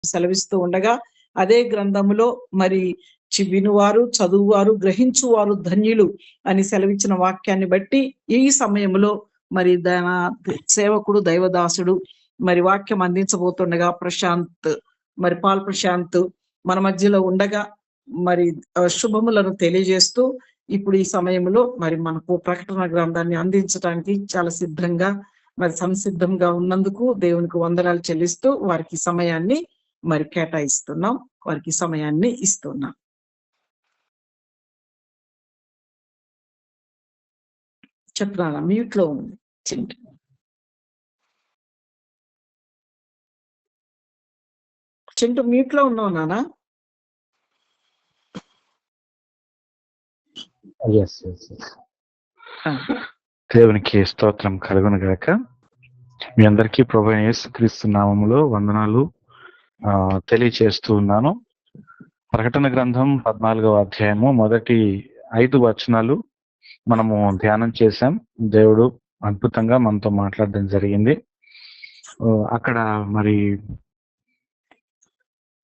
సెలవిస్తూ ఉండగా అదే గ్రంథములో మరి వినువారు, చదువువారు, గ్రహించువారు ధన్యులు అని సెలవిచ్చిన వాక్యాన్ని బట్టి ఈ సమయంలో మరి సేవకుడు, దైవదాసుడు మరి వాక్యం అందించబోతుండగా పాల్ ప్రశాంత్ మన మధ్యలో ఉండగా మరి శుభములను తెలియజేస్తూ ఇప్పుడు ఈ సమయంలో మరి మనకు ప్రకటన గ్రంథాన్ని అందించడానికి చాలా సంసిద్ధంగా ఉన్నందుకు దేవునికి వందనాలు చెల్లిస్తూ వారికి సమయాన్ని మరి కేటాయిస్తున్నాం, వారికి సమయాన్ని ఇస్తున్నాం. చెప్తానా? మ్యూట్ లో ఉంది చింటూ మ్యూట్ లో ఉన్నావు నానా? దేవునికి స్తోత్రం కలుగును గాక. మీ అందరికీ ప్రభువైన యేసుక్రీస్తు నామములో వందనాలు తెలియచేస్తూ ఉన్నాను. ప్రకటన గ్రంథం 14వ అధ్యాయము మొదటి 5 వచనాలు మనము ధ్యానం చేశాం. దేవుడు అద్భుతంగా మనతో మాట్లాడడం జరిగింది. అక్కడ మరి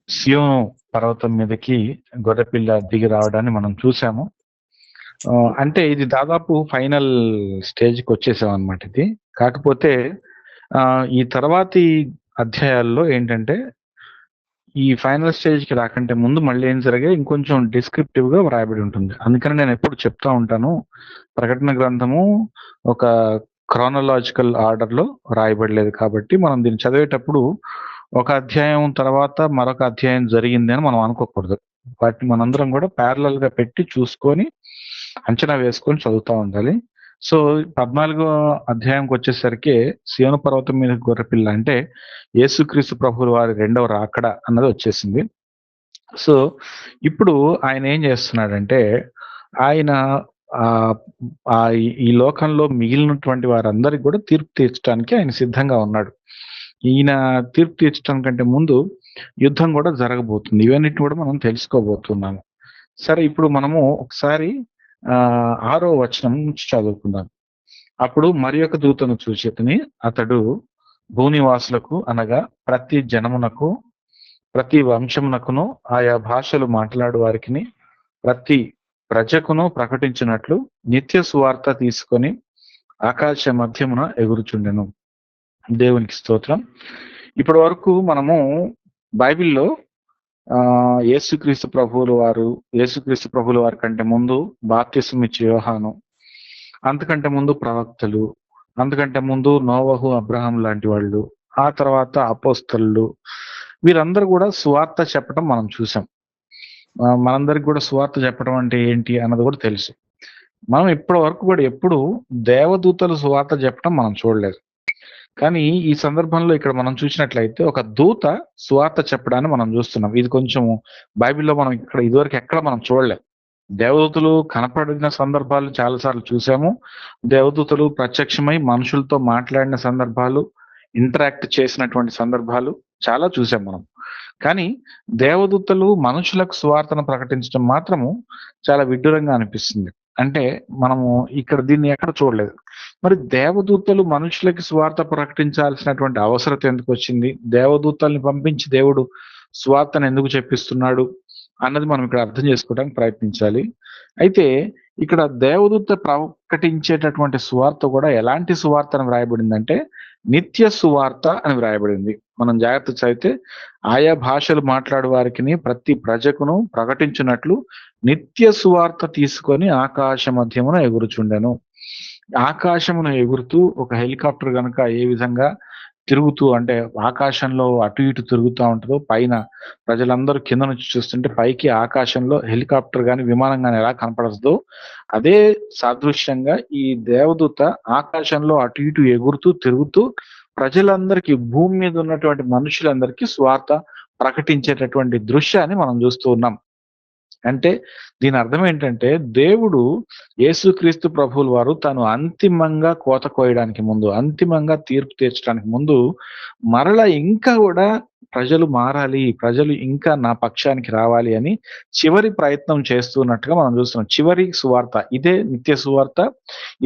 సియోను పర్వతం మీదకి గొర్రెపిల్ల దిగి రావడాన్ని మనం చూసాము. అంటే ఇది దాదాపు ఫైనల్ స్టేజ్కి వచ్చేసాం అన్నమాట. ఇది కాకపోతే ఈ తర్వాతి అధ్యాయాల్లో ఏంటంటే ఈ ఫైనల్ స్టేజ్కి రాకంటే ముందు మళ్ళీ ఏం జరిగే ఇంకొంచెం డిస్క్రిప్టివ్ గా వ్రాయబడి ఉంటుంది. అందుకని నేను ఎప్పుడు చెప్తా ఉంటాను, ప్రకటన గ్రంథము ఒక క్రానలాజికల్ ఆర్డర్ లో రాయబడలేదు కాబట్టి మనం దీన్ని చదివేటప్పుడు ఒక అధ్యాయం తర్వాత మరొక అధ్యాయం జరిగింది అని మనం అనుకోకూడదు. వాటిని మనందరం కూడా ప్యారలల్ గా పెట్టి చూసుకొని అంచనా వేసుకొని చదువుతూ ఉండాలి. సో 14వ అధ్యాయంకి వచ్చేసరికి సియోను పర్వతం మీద గొర్రెపిల్ల అంటే యేసుక్రీస్తు ప్రభువు వారి 2వ రాకడ అన్నది వచ్చేసింది. సో ఇప్పుడు ఆయన ఏం చేస్తున్నాడంటే ఆయన ఈ లోకంలో మిగిలినటువంటి వారందరికి కూడా తీర్పు తీర్చడానికి ఆయన సిద్ధంగా ఉన్నాడు. ఈయన తీర్పు తీర్చడం కంటే ముందు యుద్ధం కూడా జరగబోతుంది. ఇవన్నిటిని కూడా మనం తెలుసుకోబోతున్నాము. సరే, ఇప్పుడు మనము ఒకసారి 6వ వచనం నుంచి చదువుకుందాం. అప్పుడు మరి ఒక దూతను చూచితిని, అతడు భూనివాసులకు అనగా ప్రతి జనమునకు, ప్రతి వంశమునకును, ఆయా భాషలు మాట్లాడు వారికి, ప్రతి ప్రజకును ప్రకటించినట్లు నిత్య సువార్త తీసుకొని ఆకాశ మధ్యమున ఎగురుచుండెను. దేవునికి స్తోత్రం. ఇప్పటి వరకు మనము బైబిల్లో యేసుక్రీస్తు ప్రభువుల వారి కంటే ముందు బాప్తిసం ఇచ్చే యోహాను, అంతకంటే ముందు ప్రవక్తలు, అంతకంటే ముందు నోవహు, అబ్రహాం లాంటి వాళ్ళు, ఆ తర్వాత అపోస్తలు, వీరందరూ కూడా సువార్త చెప్పడం మనం చూసాం. మనందరికి కూడా సువార్త చెప్పడం అంటే ఏంటి అన్నది కూడా తెలుసు. మనం ఇప్పటి వరకు కూడా ఎప్పుడు దేవదూతలు సువార్త చెప్పడం మనం చూడలేదు. కానీ ఈ సందర్భంలో ఇక్కడ మనం చూసినట్లయితే ఒక దూత సువార్త చెప్పడాన్ని మనం చూస్తున్నాం. ఇది కొంచెం బైబిల్లో మనం ఇక్కడ ఇదివరకు ఎక్కడ మనం చూడలేదు. దేవదూతలు కనపడిన సందర్భాలు చాలాసార్లు చూసాము. దేవదూతలు ప్రత్యక్షమై మనుషులతో మాట్లాడిన సందర్భాలు, ఇంటరాక్ట్ చేసినటువంటి సందర్భాలు చాలా చూసాం మనం. కానీ దేవదూతలు మనుషులకు సువార్తను ప్రకటించడం మాత్రము చాలా విడ్డూరంగా అనిపిస్తుంది. అంటే మనము ఇక్కడ దీన్ని ఎక్కడ చూడలేదు. మరి దేవదూతలు మనుషులకి సువార్త ప్రకటించాల్సినటువంటి అవసరత ఎందుకు వచ్చింది? దేవదూతల్ని పంపించి దేవుడు సువార్తను ఎందుకు చెప్పిస్తున్నాడు అన్నది మనం ఇక్కడ అర్థం చేసుకోవడానికి ప్రయత్నించాలి. అయితే ఇక్కడ దేవదూత ప్రకటించేటటువంటి సువార్త కూడా ఎలాంటి సువార్త అని వ్రాయబడిందంటే నిత్య సువార్త అని వ్రాయబడింది. మనం జాగ్రత్త చదివితే ఆయా భాషలు మాట్లాడు వారికి ప్రతి ప్రజకును ప్రకటించినట్లు నిత్య సువార్త తీసుకొని ఆకాశ మధ్యమున ఎగురుచుండెను. ఆకాశమును ఎగురుతూ ఒక హెలికాప్టర్ కనుక ఏ విధంగా తిరుగుతూ, అంటే ఆకాశంలో అటు ఇటు తిరుగుతూ ఉంటుందో, పైన ప్రజలందరూ కింద నుంచి చూస్తుంటే పైకి ఆకాశంలో హెలికాప్టర్ కానీ విమానం కానీ ఎలా కనపడదో, అదే సాదృశ్యంగా ఈ దేవదూత ఆకాశంలో అటు ఇటు ఎగురుతూ తిరుగుతూ ప్రజలందరికీ, భూమి మీద ఉన్నటువంటి మనుషులందరికీ స్వార్థ ప్రకటించేటటువంటి దృశ్యాన్ని మనం చూస్తూ ఉన్నాం. అంటే దీని అర్థం ఏంటంటే దేవుడు యేసుక్రీస్తు ప్రభువుల వారు తాను అంతిమంగా కోత కోయడానికి ముందు, అంతిమంగా తీర్పు తీర్చడానికి ముందు మరలా ఇంకా కూడా ప్రజలు మారాలి, ప్రజలు ఇంకా నా పక్షానికి రావాలి అని చివరి ప్రయత్నం చేస్తున్నట్టుగా మనం చూస్తున్నాం. చివరి సువార్త. ఇదే నిత్య సువార్త.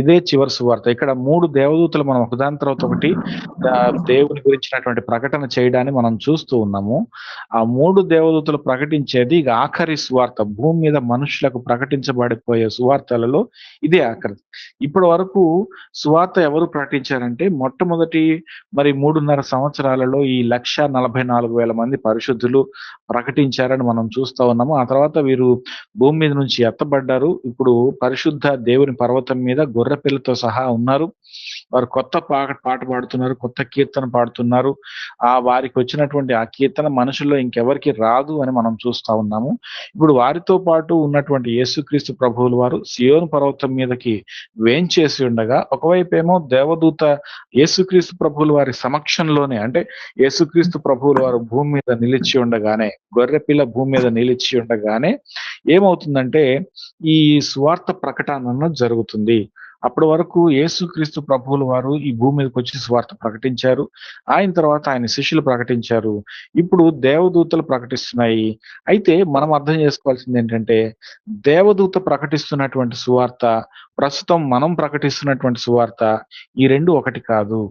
ఇదే చివరి సువార్త. ఇక్కడ 3 దేవదూతలు మనం ఒకదాని తర్వాత ఒకటి దేవుని గురించినటువంటి ప్రకటన చేయడాన్ని మనం చూస్తూ ఉన్నాము. ఆ 3 దేవదూతలు ప్రకటించేది ఇక ఆఖరి సువార్త. భూమి మీద మనుషులకు ప్రకటించబడిపోయే సువార్తలలో ఇదే ఆఖరిది. ఇప్పటి వరకు సువార్త ఎవరు ప్రకటించారంటే మొట్టమొదటి మరి 3.5 సంవత్సరాలలో ఈ 1,44,000 మంది పరిశుద్ధులు ప్రకటించారని మనం చూస్తా ఉన్నాము. ఆ తర్వాత వీరు భూమి మీద నుంచి ఎత్తబడ్డారు. ఇప్పుడు పరిశుద్ధ దేవుని పర్వతం మీద గొర్రెపిల్లతో సహా ఉన్నారు. వారు కొత్త పాట పాడుతున్నారు. కొత్త కీర్తన పాడుతున్నారు. వారికి వచ్చినటువంటి ఆ కీర్తన మనుషుల్లో ఇంకెవరికి రాదు అని మనం చూస్తా ఉన్నాము. ఇప్పుడు వారితో పాటు ఉన్నటువంటి యేసుక్రీస్తు ప్రభువుల వారు సియోను పర్వతం మీదకి వేంచేసి ఉండగా, ఒకవైపేమో దేవదూత యేసుక్రీస్తు ప్రభువుల వారి సమక్షంలోనే, అంటే యేసుక్రీస్తు ప్రభువుల వారు భూమి మీద నిలిచి ఉండగానే, గొర్రెపిల్ల భూమి మీద నిలిచి ఉండగానే ఏమవుతుందంటే ఈ సువార్త ప్రకటన జరుగుతుంది. అప్పటి వరకు యేసుక్రీస్తు ప్రభువుల వారు ఈ భూమి మీదకి వచ్చి సువార్త ప్రకటించారు. ఆయన తర్వాత ఆయన శిష్యులు ప్రకటించారు. ఇప్పుడు దేవదూతలు ప్రకటిస్తున్నాయి. అయితే మనం అర్థం చేసుకోవాల్సింది ఏంటంటే, దేవదూత ప్రకటిస్తున్నటువంటి సువార్త, ప్రస్తుతం మనం ప్రకటిస్తున్నటువంటి సువార్త, ఈ 2 ఒకటి కాదు.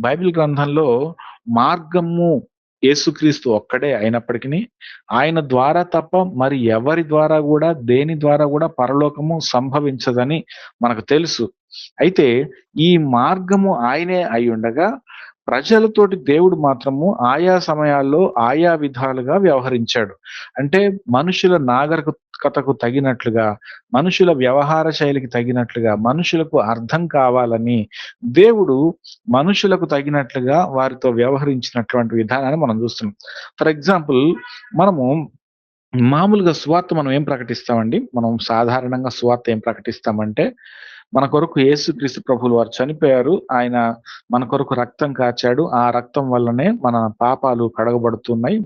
బైబిల్ గ్రంథంలో మార్గము యేసుక్రీస్తు ఒక్కడే అయినప్పటికిని, ఆయన ద్వారా తప్ప మరి ఎవరి ద్వారా కూడా, దేని ద్వారా కూడా పరలోకము సంభవించదని మనకు తెలుసు. అయితే ఈ మార్గము ఆయనే అయ్యుండగా, ప్రజలతోటి దేవుడు మాత్రము ఆయా సమయాల్లో ఆయా విధాలుగా వ్యవహరించాడు. అంటే మనుషుల నాగరికతకు తగినట్లుగా, మనుషుల వ్యవహార శైలికి తగినట్లుగా, మనుషులకు అర్థం కావాలని దేవుడు మనుషులకు తగినట్లుగా వారితో వ్యవహరించినటువంటి విధానాన్ని మనం చూస్తున్నాం. ఫర్ ఎగ్జాంపుల్, మనము మామూలుగా సువార్త మనం ఏం ప్రకటిస్తామండి? మనం సాధారణంగా సువార్త ఏం ప్రకటిస్తామంటే, మన కొరకు యేసుక్రీస్తు ప్రభువుల వారు చనిపోయారు. ఆయన మన కొరకు రక్తం కార్చాడు. ఆ రక్తం వల్లనే మన పాపాలు కడగబడుతున్నాయి.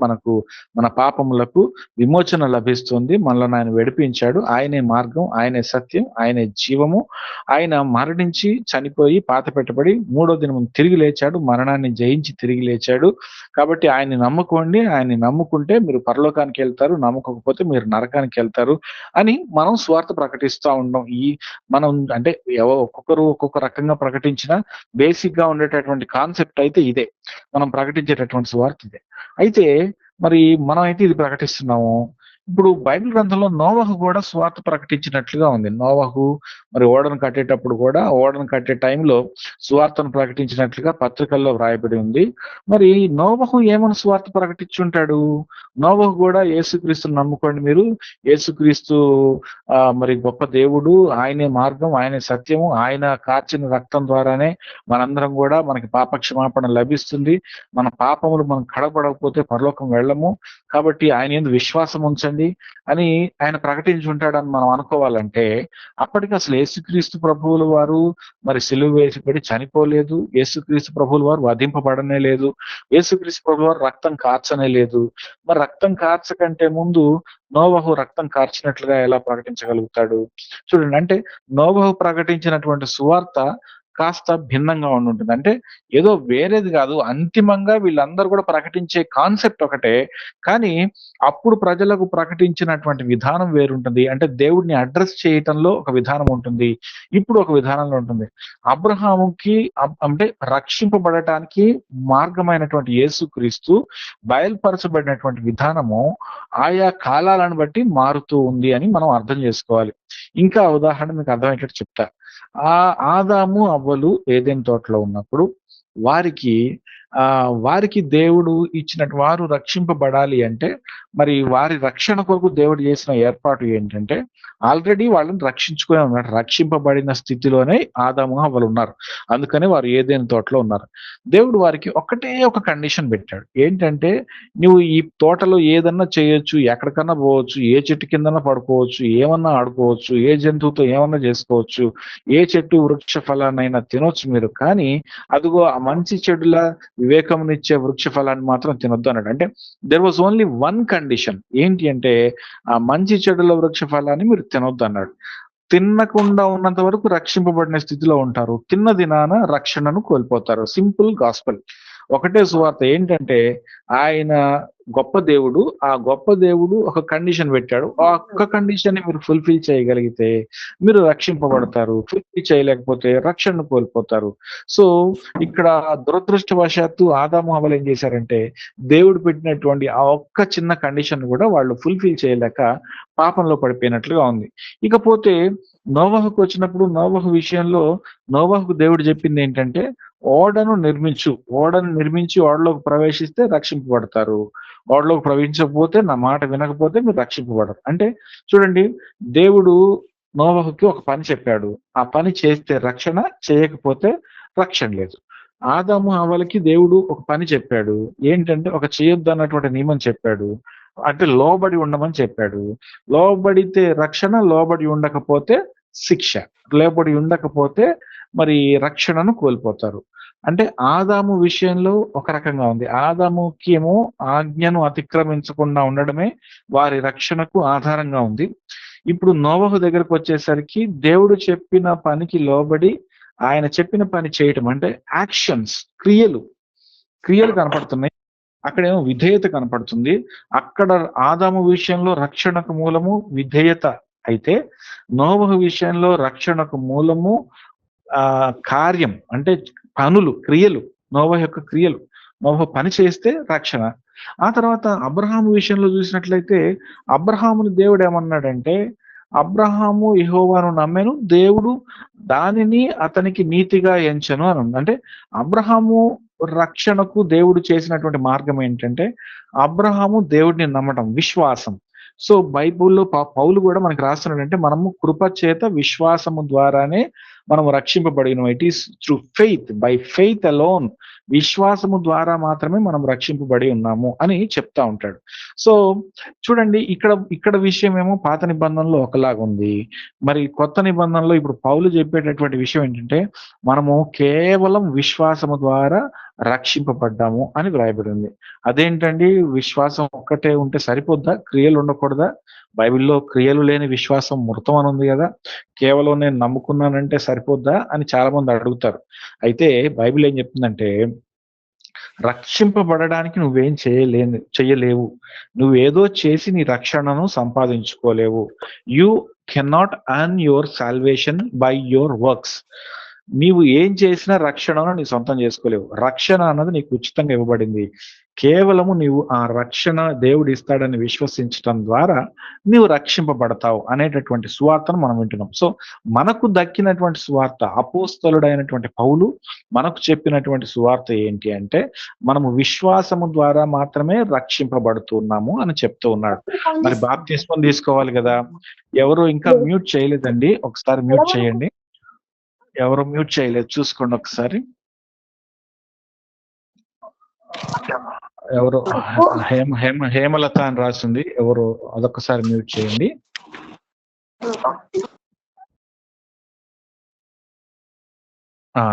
మన పాపములకు విమోచన లభిస్తుంది. మనలను ఆయన విడిపించాడు. ఆయనే మార్గం, ఆయనే సత్యం, ఆయనే జీవము. ఆయన మరణించి, చనిపోయి, పాతిపెట్టబడి 3వ దినం తిరిగి లేచాడు. మరణాన్ని జయించి తిరిగి లేచాడు. కాబట్టి ఆయన్ని నమ్ముకోండి. ఆయన్ని నమ్ముకుంటే మీరు పరలోకానికి వెళ్తారు. నమ్మకపోతే మీరు నరకానికి వెళ్తారు అని మనం సువార్త ప్రకటిస్తా ఉంటాం. మనం అంటే ఒక్కొక్కరు ఒక్కొక్క రకంగా ప్రకటించిన బేసిక్ గా ఉండేటటువంటి కాన్సెప్ట్ అయితే ఇదే. మనం ప్రకటించేటటువంటి సువార్త ఇదే. అయితే మరి మనం అయితే ఇది ప్రకటిస్తున్నాము. ఇప్పుడు బైబిల్ గ్రంథంలో నోవహు కూడా సువార్త ప్రకటించినట్లుగా ఉంది. నోవహు మరి ఓడను కట్టేటప్పుడు కూడా, ఓడను కట్టే టైంలో సువార్తను ప్రకటించినట్లుగా పత్రికల్లో వ్రాయబడి ఉంది. మరి నోవహు ఏమని సువార్త ప్రకటించుంటాడు? నోవహు కూడా యేసుక్రీస్తుని నమ్ముకోండి మీరు, యేసుక్రీస్తు మరి గొప్ప దేవుడు, ఆయనే మార్గం, ఆయనే సత్యము, ఆయన కార్చిన రక్తం ద్వారానే మనందరం కూడా, మనకి పాపక్షమాపణ లభిస్తుంది, మన పాపములు మనం కడగబడకపోతే పరలోకం వెళ్ళము, కాబట్టి ఆయన యందు విశ్వాసం ఉంచండి అని ఆయన ప్రకటించుంటాడని మనం అనుకోవాలంటే, అప్పటికి అసలు యేసుక్రీస్తు ప్రభువుల వారు మరి సిలువ వేసిపడి చనిపోలేదు. యేసుక్రీస్తు ప్రభువుల వారు వధింపబడనే లేదు. యేసుక్రీస్తు ప్రభువు వారు రక్తం కార్చనే లేదు. మరి రక్తం కార్చకంటే ముందు నోవహు రక్తం కార్చినట్లుగా ఎలా ప్రకటించగలుగుతాడు? చూడండి, అంటే నోవహు ప్రకటించినటువంటి సువార్త కాస్త భిన్నంగా ఉండుంటుంది. అంటే ఏదో వేరేది కాదు. అంతిమంగా వీళ్ళందరూ కూడా ప్రకటించే కాన్సెప్ట్ ఒకటే. కానీ అప్పుడు ప్రజలకు ప్రకటించినటువంటి విధానం వేరుంటుంది. అంటే దేవుడిని అడ్రెస్ చేయటంలో ఒక విధానం ఉంటుంది. ఇప్పుడు ఒక విధానంలో ఉంటుంది. అబ్రహాముకి అంటే రక్షింపబడటానికి మార్గమైనటువంటి యేసుక్రీస్తు బయలుపరచబడినటువంటి విధానము ఆయా కాలాలను బట్టి మారుతూ ఉంది అని మనం అర్థం చేసుకోవాలి. ఇంకా ఉదాహరణ మీకు అర్థమయ్యేటట్టు చెప్తా. ఆదాము అవ్వలు ఏదెన్ తోటలో ఉన్నప్పుడు వారికి దేవుడు వారు రక్షింపబడాలి అంటే, మరి వారి రక్షణ కొరకు దేవుడు చేసిన ఏర్పాటు ఏంటంటే, ఆల్రెడీ వాళ్ళని రక్షించుకునే ఉన్నారు. రక్షింపబడిన స్థితిలోనే ఆదాము అవ్వలు ఉన్నారు. అందుకనే వారు ఏదెన్ తోటలో ఉన్నారు. దేవుడు వారికి ఒకటే ఒక కండిషన్ పెట్టాడు. ఏంటంటే, నువ్వు ఈ తోటలో ఏదన్నా చేయొచ్చు, ఎక్కడికన్నా పోవచ్చు, ఏ చెట్టు కిందన్నా పడుకోవచ్చు, ఏమన్నా ఆడుకోవచ్చు, ఏ జంతువుతో ఏమన్నా చేసుకోవచ్చు, ఏ చెట్టు వృక్ష ఫలాన్నైనా తినొచ్చు మీరు, కానీ అదిగో ఆ మంచి చెడుల వివేకమునిచ్చే వృక్ష ఫలాన్ని మాత్రం తినొద్దు అన్నాడు. అంటే there was only one condition. ఏంటి అంటే, ఆ మంచి చెడుల వృక్ష ఫలాన్ని మీరు తినొద్దు అన్నాడు. తినకుండా ఉన్నంత వరకు రక్షింపబడిన స్థితిలో ఉంటారు. తిన్న దినాన రక్షణను కోల్పోతారు. Simple gospel. ఒకటే సువార్త. ఏంటంటే ఆయన గొప్ప దేవుడు. ఆ గొప్ప దేవుడు ఒక కండిషన్ పెట్టాడు. ఆ ఒక్క కండిషన్ ని మీరు ఫుల్ఫిల్ చేయగలిగితే మీరు రక్షింపబడతారు. ఫుల్ఫిల్ చేయలేకపోతే రక్షణను కోల్పోతారు. సో ఇక్కడ దురదృష్టవశాత్తు ఆదాము హవ్వలు ఏం చేశారంటే దేవుడు పెట్టినటువంటి ఆ ఒక్క చిన్న కండిషన్ కూడా వాళ్ళు ఫుల్ఫిల్ చేయలేక పాపంలో పడిపోయినట్లుగా ఉంది. ఇకపోతే నోవహుకు వచ్చినప్పుడు నోవహు విషయంలో నోవహుకు దేవుడు చెప్పింది ఏంటంటే ఓడను నిర్మించి ఓడలోకి ప్రవేశిస్తే రక్షింపబడతారు. ఓడలోకి ప్రవేశించకపోతే నా మాట వినకపోతే మీరు రక్షింపబడరు. అంటే చూడండి, దేవుడు నోవహుకి ఒక పని చెప్పాడు. ఆ పని చేస్తే రక్షణ, చేయకపోతే రక్షణ లేదు. ఆదాము హవ్వలకి దేవుడు ఒక పని చెప్పాడు. ఏంటంటే ఒక చేయొద్దు అన్నటువంటి నియమం చెప్పాడు. అంటే లోబడి ఉండమని చెప్పాడు. లోబడితే రక్షణ, లోబడి ఉండకపోతే శిక్ష. లోబడి ఉండకపోతే మరి రక్షణను కోల్పోతారు. అంటే ఆదాము విషయంలో ఒక రకంగా ఉంది. ఆదాముకి ఏమో ఆజ్ఞను అతిక్రమించకుండా ఉండడమే వారి రక్షణకు ఆధారంగా ఉంది. ఇప్పుడు నోవహు దగ్గరకు వచ్చేసరికి దేవుడు చెప్పిన పనికి లోబడి ఆయన చెప్పిన పని చేయటం అంటే యాక్షన్స్, క్రియలు కనపడుతున్నాయి. అక్కడేమో విధేయత కనపడుతుంది. అక్కడ ఆదాము విషయంలో రక్షణకు మూలము విధేయత అయితే, నోవహు విషయంలో రక్షణకు మూలము కార్యం అంటే క్రియలు. నోవహు యొక్క క్రియలు. నోవహు పని చేస్తే రక్షణ. ఆ తర్వాత అబ్రహాము విషయంలో చూసినట్లయితే అబ్రహాముని దేవుడు ఏమన్నాడంటే, అబ్రహాము యెహోవాను నమ్మెను, దేవుడు దానిని అతనికి నీతిగా ఎంచెను అని ఉంది. అంటే అబ్రహాము రక్షణకు దేవుడు చేసినటువంటి మార్గం ఏంటంటే అబ్రహాము దేవుడిని నమ్మటం, విశ్వాసం. సో బైబుల్లో పౌలు కూడా మనకి రాస్తున్నాడంటే మనము కృప చేత విశ్వాసము ద్వారానే మనం రక్షింపబడిన. It is through faith, by faith alone. విశ్వాసము ద్వారా మాత్రమే మనం రక్షింపబడి ఉన్నాము అని చెప్తా ఉంటాడు. సో చూడండి, ఇక్కడ విషయం ఏమో పాత నిబంధనలో ఒకలాగా ఉంది. మరి కొత్త నిబంధనలో ఇప్పుడు పౌలు చెప్పేటటువంటి విషయం ఏంటంటే మనము కేవలం విశ్వాసము ద్వారా రక్షింపబడ్డాము అని వ్రాయబడి ఉంది. అదేంటండి, విశ్వాసం ఒక్కటే ఉంటే సరిపోద్దా? క్రియలు ఉండకూడదా? బైబిల్లో క్రియలు లేని విశ్వాసం మృతం అని ఉంది కదా, కేవలం నేను నమ్ముకున్నానంటే సరిపోద్దా అని చాలా మంది అడుగుతారు. అయితే బైబిల్ ఏం చెప్తుందంటే రక్షింపబడడానికి నువ్వేం చెయ్యలేవు. నువ్వేదో చేసి నీ రక్షణను సంపాదించుకోలేవు. You cannot earn your salvation by your works. నీవు ఏం చేసినా రక్షణను నీ సొంతం చేసుకోలేవు. రక్షణ అన్నది నీకు ఉచితంగా ఇవ్వబడింది. కేవలము నీవు ఆ రక్షణ దేవుడు ఇస్తాడని విశ్వసించడం ద్వారా నీవు రక్షింపబడతావు అనేటటువంటి సువార్తను మనం వింటున్నాం. సో మనకు దక్కినటువంటి సువార్త, అపోస్తలుడైనటువంటి పౌలు మనకు చెప్పినటువంటి సువార్త ఏంటి అంటే మనము విశ్వాసము ద్వారా మాత్రమే రక్షింపబడుతున్నాము అని చెప్తూ ఉన్నాడు. మరి బాప్తిస్మం తీసుకోవాలి కదా. ఎవరు ఇంకా మ్యూట్ చేయలేదండి, ఒకసారి మ్యూట్ చేయండి. ఎవరు మ్యూట్ చేయలేదు, చూసుకోండి ఒకసారి. ఎవరు హేమలత అని రాసింది, ఎవరు అదొకసారి మ్యూట్ చేయండి.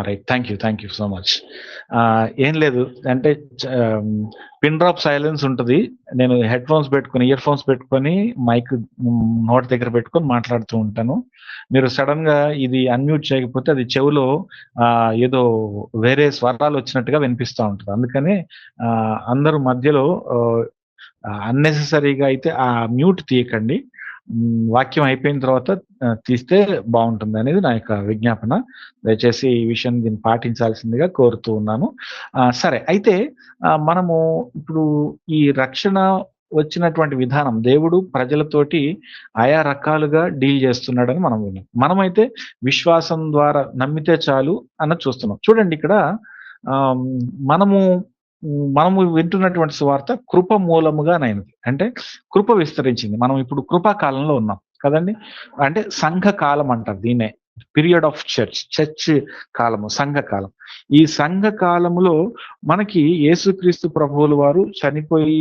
Right, thank you so much. ఏం లేదు అంటే పిన్ డ్రాప్ సైలెన్స్ ఉంటుంది. నేను ఇయర్ ఫోన్స్ పెట్టుకొని మైక్ నోట్ దగ్గర పెట్టుకొని మాట్లాడుతూ ఉంటాను. మీరు సడన్ గా ఇది అన్మ్యూట్ చేయకపోతే అది చెవిలో ఏదో వేరే స్వరాలు వచ్చినట్టుగా వినిపిస్తూ ఉంటుంది. అందుకని అందరూ మధ్యలో అన్నెసెసరీగా అయితే ఆ మ్యూట్ తీయకండి. వాక్యం అయిపోయిన తర్వాత తీస్తే బాగుంటుంది అనేది నా యొక్క విజ్ఞాపన. దయచేసి ఈ విషయం దీన్ని పాటించాల్సిందిగా కోరుతూ ఉన్నాను. సరే, అయితే మనము ఇప్పుడు ఈ రక్షణ వచ్చినటువంటి విధానం, దేవుడు ప్రజలతోటి ఆయా రకాలుగా డీల్ చేస్తున్నాడని మనం విన్నాం. మనమైతే విశ్వాసం ద్వారా నమ్మితే చాలు అన్నది చూస్తున్నాం. చూడండి, ఇక్కడ మనము వింటున్నటువంటి సువార్త కృప మూలముగా నైనది. అంటే కృప విస్తరించింది. మనం ఇప్పుడు కృపాకాలంలో ఉన్నాం కదండి. అంటే సంఘ కాలం అంటారు దీన్నే, పీరియడ్ ఆఫ్ చర్చ్ కాలము, సంఘ కాలం. ఈ సంఘ కాలములో మనకి యేసుక్రీస్తు ప్రభువుల వారు చనిపోయి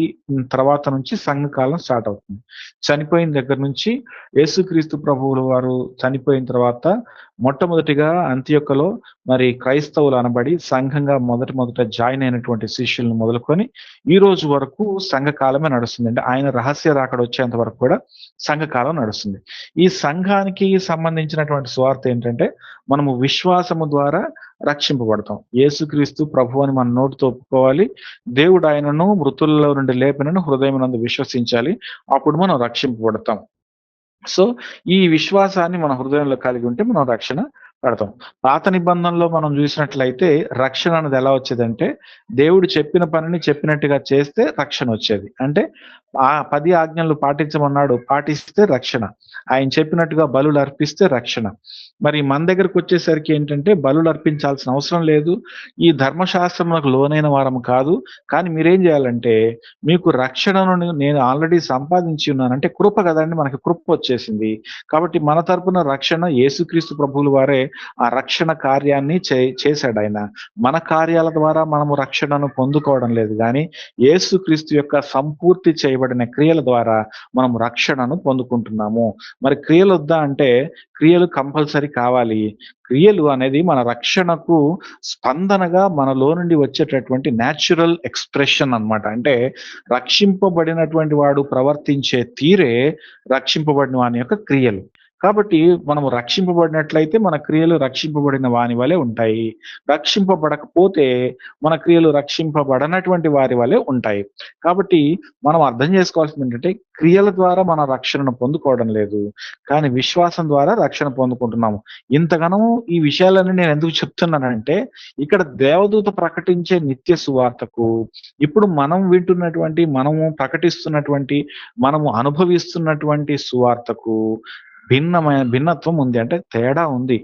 తర్వాత నుంచి సంఘ కాలం స్టార్ట్ అవుతుంది. చనిపోయిన దగ్గర నుంచి యేసుక్రీస్తు ప్రభువుల వారు చనిపోయిన తర్వాత మొట్టమొదటిగా అంత్యొక్కలో మరి క్రైస్తవులు అనబడి సంఘంగా మొదట జాయిన్ అయినటువంటి శిష్యులను మొదలుకొని ఈ రోజు వరకు సంఘ కాలమే నడుస్తుంది. అంటే ఆయన రహస్య రాకడ వచ్చేంత వరకు కూడా సంఘ కాలం నడుస్తుంది. ఈ సంఘానికి సంబంధించినటువంటి సువార్త ఏంటంటే మనము విశ్వాసము ద్వారా రక్షింపబడతాం. యేసుక్రీస్తు ప్రభు అని మన నోటితో ఒప్పుకోవాలి. దేవుడు ఆయనను మృతుల్లో నుండి లేపినను హృదయమునందు విశ్వసించాలి. అప్పుడు మనం రక్షింపబడతాం. సో, ఈ విశ్వాసాన్ని మన హృదయంలో కలిగి ఉంటే మనం రక్షణ పడతాం. పాత నిబంధనలో మనం చూసినట్లయితే రక్షణ అనేది ఎలా వచ్చేదంటే, దేవుడు చెప్పిన పనిని చెప్పినట్టుగా చేస్తే రక్షణ వచ్చేది. అంటే ఆ 10 ఆజ్ఞలు పాటించమన్నాడు, పాటిస్తే రక్షణ. ఆయన చెప్పినట్టుగా బలులు అర్పిస్తే రక్షణ. మరి మన దగ్గరకొచ్చేసరికి ఏంటంటే బలులు అర్పించాల్సిన అవసరం లేదు. ఈ ధర్మశాస్త్రమునకు లోనైన వారము కాదు. కానీ మీరేం చేయాలంటే, మీకు రక్షణను నేను ఆల్రెడీ సంపాదించి ఉన్నాను. అంటే కృప కదండీ! మనకి కృప వచ్చేసింది. కాబట్టి మన తరపున రక్షణ యేసుక్రీస్తు ప్రభువుల వారే ఆ రక్షణ కార్యాన్ని చేశాడాయన. మన కార్యాల ద్వారా మనము రక్షణను పొందుకోవడం లేదు గానీ, యేసుక్రీస్తు యొక్క సంపూర్తి చేయబడిన క్రియల ద్వారా మనం రక్షణను పొందుకుంటున్నాము. మరి క్రియలొద్దా అంటే, క్రియలు కంపల్సరీ కావాలి. క్రియలు అనేది మన రక్షణకు స్పందనగా మనలో నుండి వచ్చేటటువంటి న్యాచురల్ ఎక్స్‌ప్రెషన్ అన్నమాట. అంటే రక్షింపబడినటువంటి వాడు ప్రవర్తించే తీరే రక్షింపబడిన వాని యొక్క క్రియలు. కాబట్టి మనము రక్షింపబడినట్లయితే మన క్రియలు రక్షింపబడిన వాని వలె ఉంటాయి. రక్షింపబడకపోతే మన క్రియలు రక్షింపబడనటువంటి వారి వలె ఉంటాయి. కాబట్టి మనం అర్థం చేసుకోవాల్సింది ఏంటంటే, క్రియల ద్వారా మన రక్షణను పొందుకోవడం లేదు. కానీ విశ్వాసం ద్వారా రక్షణ పొందుకుంటున్నాము. ఇంతగనం ఈ విషయాలన్నీ నేను ఎందుకు చెప్తున్నానంటే, ఇక్కడ దేవదూత ప్రకటించే నిత్య సువార్తకు, ఇప్పుడు మనం వింటున్నటువంటి, మనము ప్రకటిస్తున్నటువంటి, మనము అనుభవిస్తున్నటువంటి సువార్తకు భిన్నత్వం ఉంది. అంటే తేడా ఉంది.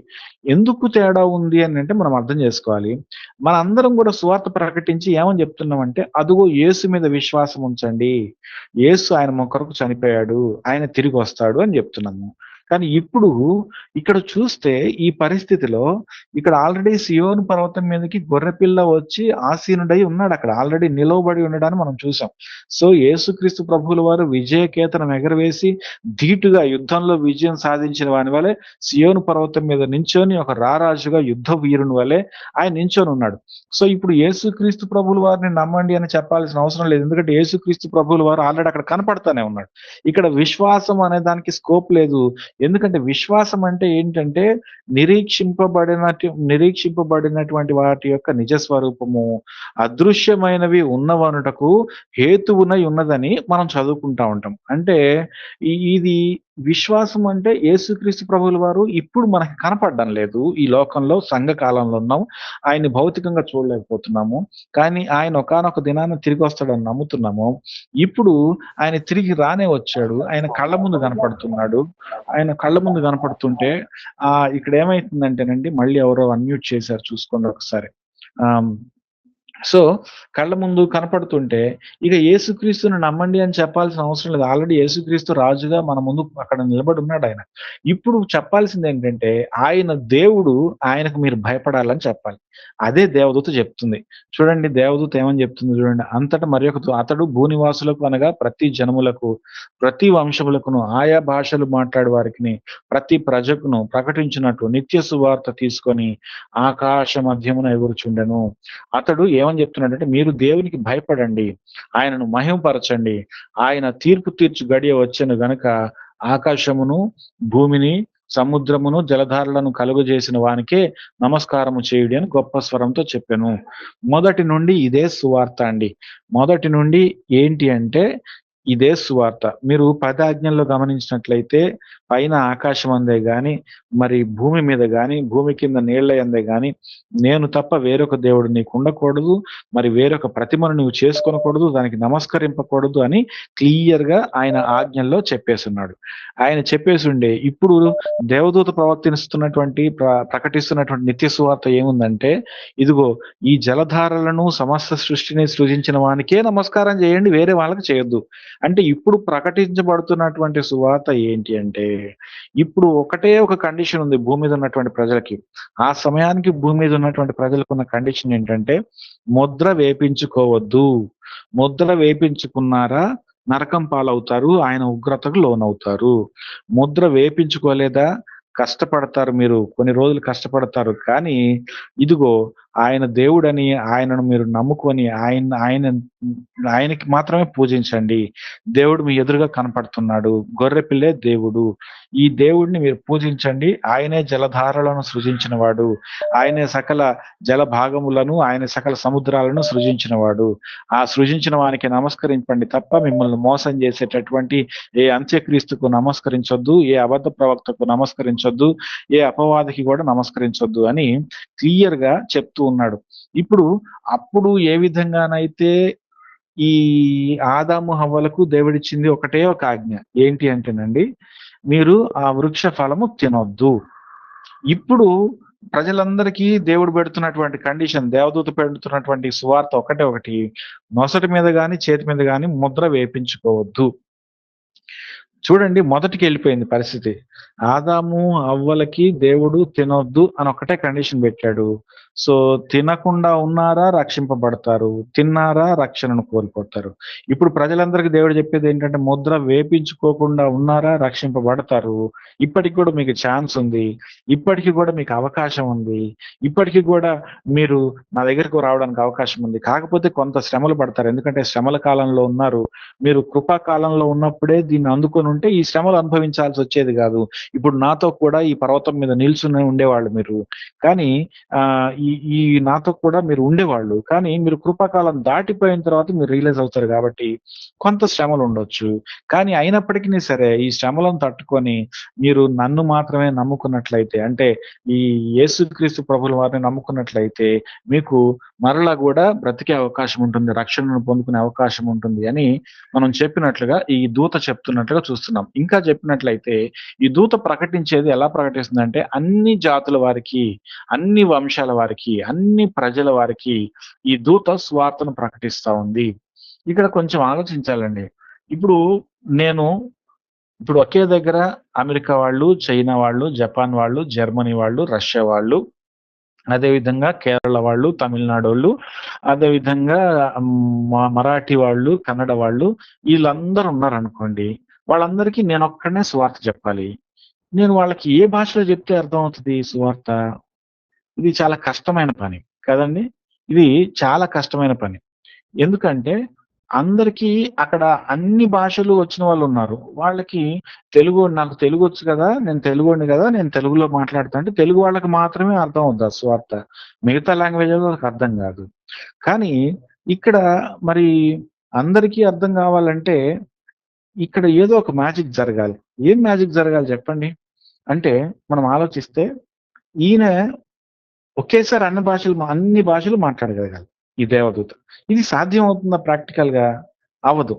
ఎందుకు తేడా ఉంది అనంటే మనం అర్థం చేసుకోవాలి. మనందరం కూడా సువార్త ప్రకటించి ఏమని చెప్తున్నామంటే, అదుగో యేసు మీద విశ్వాసం ఉంచండి. యేసు ఆయన మన కొరకు చనిపోయాడు. ఆయన తిరిగొస్తాడు అని చెప్తున్నాము. కానీ ఇప్పుడు ఇక్కడ చూస్తే ఈ పరిస్థితిలో ఇక్కడ ఆల్రెడీ సియోను పర్వతం మీదకి గొర్రెపిల్ల వచ్చి ఆసీనుడై ఉన్నాడక్కడ. ఆల్రెడీ నిలవబడి ఉండడాన్ని మనం చూసాం. సో, యేసుక్రీస్తు ప్రభువుల వారు విజయకేతనం ఎగరవేసి ధీటుగా యుద్ధంలో విజయం సాధించిన వాని వలె సియోను పర్వతం మీద నించొని ఒక రారాజుగా యుద్ధ వీరుని వలె ఆయన నించొనున్నాడు. సో, ఇప్పుడు యేసుక్రీస్తు ప్రభువుల వారిని నమ్మండి అని చెప్పాల్సిన అవసరం లేదు. ఎందుకంటే యేసుక్రీస్తు ప్రభువుల వారు ఆల్రెడీ అక్కడ కనపడతానే ఉన్నాడు. ఇక్కడ విశ్వాసం అనే దానికి స్కోప్ లేదు. ఎందుకంటే విశ్వాసం అంటే ఏంటంటే నిరీక్షింపబడినటువంటి వాటి యొక్క నిజ స్వరూపము, అదృశ్యమైనవి ఉన్నవనుటకు హేతువునై ఉన్నదని మనం చదువుకుంటా ఉంటాం. అంటే ఇది విశ్వాసం అంటే యేసుక్రీస్తు ప్రభువుల వారు ఇప్పుడు మనకి కనపడడం లేదు. ఈ లోకంలో సంఘ కాలంలో ఉన్నాం. ఆయన్ని భౌతికంగా చూడలేకపోతున్నాము. కానీ ఆయన ఒకానొక దినాన తిరిగొస్తాడని నమ్ముతున్నాము. ఇప్పుడు ఆయన తిరిగి రానే వచ్చాడు. ఆయన కళ్ళ ముందు కనపడుతున్నాడు. ఆయన కళ్ళ ముందు కనపడుతుంటే ఇక్కడ ఏమైతుందంటేనండి, మళ్ళీ ఎవరో అన్‌మ్యూట్ చేశారు, చూసుకోండి ఒకసారి. సో, కళ్ళ ముందు కనపడుతుంటే ఇక యేసుక్రీస్తుని నమ్మండి అని చెప్పాల్సిన అవసరం లేదు. ఆల్రెడీ యేసుక్రీస్తు రాజుగా మన ముందు అక్కడ నిలబడి ఉన్నాడాయన. ఇప్పుడు చెప్పాల్సిందేంటంటే, ఆయన దేవుడు, ఆయనకు మీరు భయపడాలని చెప్పాలి. అదే దేవదూత చెప్తుంది. చూడండి దేవదూత ఏమని చెప్తుంది చూడండి. అంతటా అతడు భూనివాసులకు అనగా ప్రతి జనములకు, ప్రతి వంశములకును, ఆయా భాషలు మాట్లాడే వారికిని, ప్రతి ప్రజకును ప్రకటించినట్లు నిత్య సువార్త తీసుకొని ఆకాశ మధ్యమున ఎగురుచుండెను. అతడు ఏమని చెప్తున్నాడంటే, మీరు దేవునికి భయపడండి, ఆయనను మహిమపరచండి. ఆయన తీర్పు తీర్చు గడియ వచ్చెను గనుక ఆకాశమును, భూమిని, సముద్రమును, జలధారలను కలుగజేసిన వానికే నమస్కారము చేయుడి అని గొప్ప స్వరంతో చెప్పెను. మొదటి నుండి ఇదే సువార్త అండి. మొదటి నుండి ఏంటి అంటే ఇదే సువార్త. మీరు 10 ఆజ్ఞల్లో గమనించినట్లయితే పైన ఆకాశం అందే గాని, మరి భూమి మీద గాని, భూమి కింద నీళ్ల యందే గాని, నేను తప్ప వేరొక దేవుడు నీకు ఉండకూడదు, మరి వేరొక ప్రతిమను నువ్వు చేసుకొనకూడదు, దానికి నమస్కరింపకూడదు అని క్లియర్‌గా ఆయన ఆజ్ఞల్లో చెప్పేసున్నాడు. ఆయన చెప్పేసుండే ఇప్పుడు దేవదూత ప్రకటిస్తున్నటువంటి నిత్య సువార్త ఏముందంటే, ఇదిగో ఈ జలధారలను సమస్త సృష్టిని సృజించిన వానికే నమస్కారం చేయండి, వేరే వాళ్ళకి చేయొద్దు. అంటే ఇప్పుడు ప్రకటించబడుతున్నటువంటి సువార్త ఏంటి అంటే, ఇప్పుడు ఒకటే ఒక కండిషన్ ఉంది భూమి మీద ఉన్నటువంటి ప్రజలకి. ఆ సమయానికి భూమి మీద ఉన్నటువంటి ప్రజలకున్న కండిషన్ ఏంటంటే, ముద్ర వేపించుకోవద్దు. ముద్ర వేపించుకున్నారా నరకం పాలవుతారు, ఆయన ఉగ్రతకు లోనవుతారు. ముద్ర వేపించుకోలేదా కష్టపడతారు, మీరు కొన్ని రోజులు కష్టపడతారు. కానీ ఇదిగో ఆయన దేవుడని, ఆయనను మీరు నమ్ముకొని ఆయనకి మాత్రమే పూజించండి. దేవుడు మీ ఎదురుగా కనపడుతున్నాడు. గొర్రె పిల్లే దేవుడు. ఈ దేవుడిని మీరు పూజించండి. ఆయనే జలధారలను సృజించినవాడు. ఆయనే సకల జల భాగములను, ఆయన సకల సముద్రాలను సృజించినవాడు. ఆ సృజించిన వానికి నమస్కరించండి తప్ప మిమ్మల్ని మోసం చేసేటటువంటి ఏ అంత్యక్రీస్తుకు నమస్కరించొద్దు, ఏ అబద్ధ ప్రవక్తకు నమస్కరించొద్దు, ఏ అపవాదికి కూడా నమస్కరించొద్దు అని క్లియర్ గా చెప్తూ ఉన్నాడు. అప్పుడు ఏ విధంగానైతే ఈ ఆదాము హవ్వలకు దేవుడిచ్చింది ఒకటే ఒక ఆజ్ఞ, ఏంటి అంటేనండి, మీరు ఆ వృక్ష ఫలము తినొద్దు. ఇప్పుడు ప్రజలందరికీ దేవుడు పెడుతున్నటువంటి కండిషన్, దేవదూత పెడుతున్నటువంటి సువార్త ఒకటి, నొసటి మీద గాని చేతి మీద గాని ముద్ర వేపించుకోవద్దు. చూడండి, మొదటికి వెళ్ళిపోయింది పరిస్థితి. ఆదాము అవ్వలకి దేవుడు తినొద్దు అని ఒకటే కండిషన్ పెట్టాడు. సో తినకుండా ఉన్నారా రక్షింపబడతారు, తిన్నారా రక్షణను కోల్పోతారు. ఇప్పుడు ప్రజలందరికీ దేవుడు చెప్పేది ఏంటంటే, ముద్ర వేపించుకోకుండా ఉన్నారా రక్షింపబడతారు. ఇప్పటికి కూడా మీకు ఛాన్స్ ఉంది, ఇప్పటికి కూడా మీకు అవకాశం ఉంది, ఇప్పటికి కూడా మీరు నా దగ్గరకు రావడానికి అవకాశం ఉంది. కాకపోతే కొంత శ్రమలు పడతారు, ఎందుకంటే శ్రమల కాలంలో ఉన్నారు. మీరు కృపా కాలంలో ఉన్నప్పుడే దీన్ని అందుకొని ఉంటే ఈ శ్రమలు అనుభవించాల్సి వచ్చేది కాదు. ఇప్పుడు నాతో కూడా ఈ పర్వతం మీద నిల్చుని ఉండేవాళ్ళు మీరు, కానీ ఈ నాతో కూడా మీరు ఉండేవాళ్ళు, కానీ మీరు కృపాకాలం దాటిపోయిన తర్వాత మీరు రియలైజ్ అవుతారు. కాబట్టి కొంత శ్రమలు ఉండొచ్చు, కానీ అయినప్పటికీ సరే ఈ శ్రమలను తట్టుకొని మీరు నన్ను మాత్రమే నమ్ముకున్నట్లయితే, అంటే ఈ యేసుక్రీస్తు ప్రభుల వారిని నమ్ముకున్నట్లయితే మీకు మరలా కూడా బ్రతికే అవకాశం ఉంటుంది, రక్షణను పొందుకునే అవకాశం ఉంటుంది అని మనం చెప్పినట్లుగా ఈ దూత చెప్తున్నట్లుగా చూస్తున్నాం. ఇంకా చెప్పినట్లయితే ఈ దూత ప్రకటించేది ఎలా ప్రకటిస్తుందంటే, అన్ని జాతుల వారికి, అన్ని వంశాల వారికి, అన్ని ప్రజల వారికి ఈ దూత స్వార్థను ప్రకటిస్తా ఉంది. ఇక్కడ కొంచెం ఆలోచించాలండి. ఇప్పుడు ఒకే దగ్గర అమెరికా వాళ్ళు, చైనా వాళ్ళు, జపాన్ వాళ్ళు, జర్మనీ వాళ్ళు, రష్యా వాళ్ళు, అదేవిధంగా కేరళ వాళ్ళు, తమిళనాడు వాళ్ళు, అదేవిధంగా మరాఠీ వాళ్ళు, కన్నడ వాళ్ళు, వీళ్ళందరూ ఉన్నారనుకోండి. వాళ్ళందరికీ నేను ఒక్కడనే సువార్త చెప్పాలి. నేను వాళ్ళకి ఏ భాషలో చెప్తే అర్థమవుతుంది సువార్త? ఇది చాలా కష్టమైన పని కదండి. ఇది చాలా కష్టమైన పని. ఎందుకంటే అందరికీ అక్కడ అన్ని భాషలు వచ్చిన వాళ్ళు ఉన్నారు. వాళ్ళకి నాకు తెలుగు వచ్చు కదా, నేను తెలుగోడిని కదా, నేను తెలుగులో మాట్లాడుతా అంటే తెలుగు వాళ్ళకి మాత్రమే అర్థం అవుద్ది ఆ సువార్త. మిగతా లాంగ్వేజ్ వాళ్ళకి అర్థం కాదు. కానీ ఇక్కడ మరి అందరికీ అర్థం కావాలంటే ఇక్కడ ఏదో ఒక మ్యాజిక్ జరగాలి. ఏం మ్యాజిక్ జరగాలి చెప్పండి? అంటే మనం ఆలోచిస్తే ఈయన ఒకేసారి అన్ని భాషలు మాట్లాడగలగాలి ఈ దేవదూత. ఇది సాధ్యం అవుతుందా ప్రాక్టికల్ గా? అవ్వదు.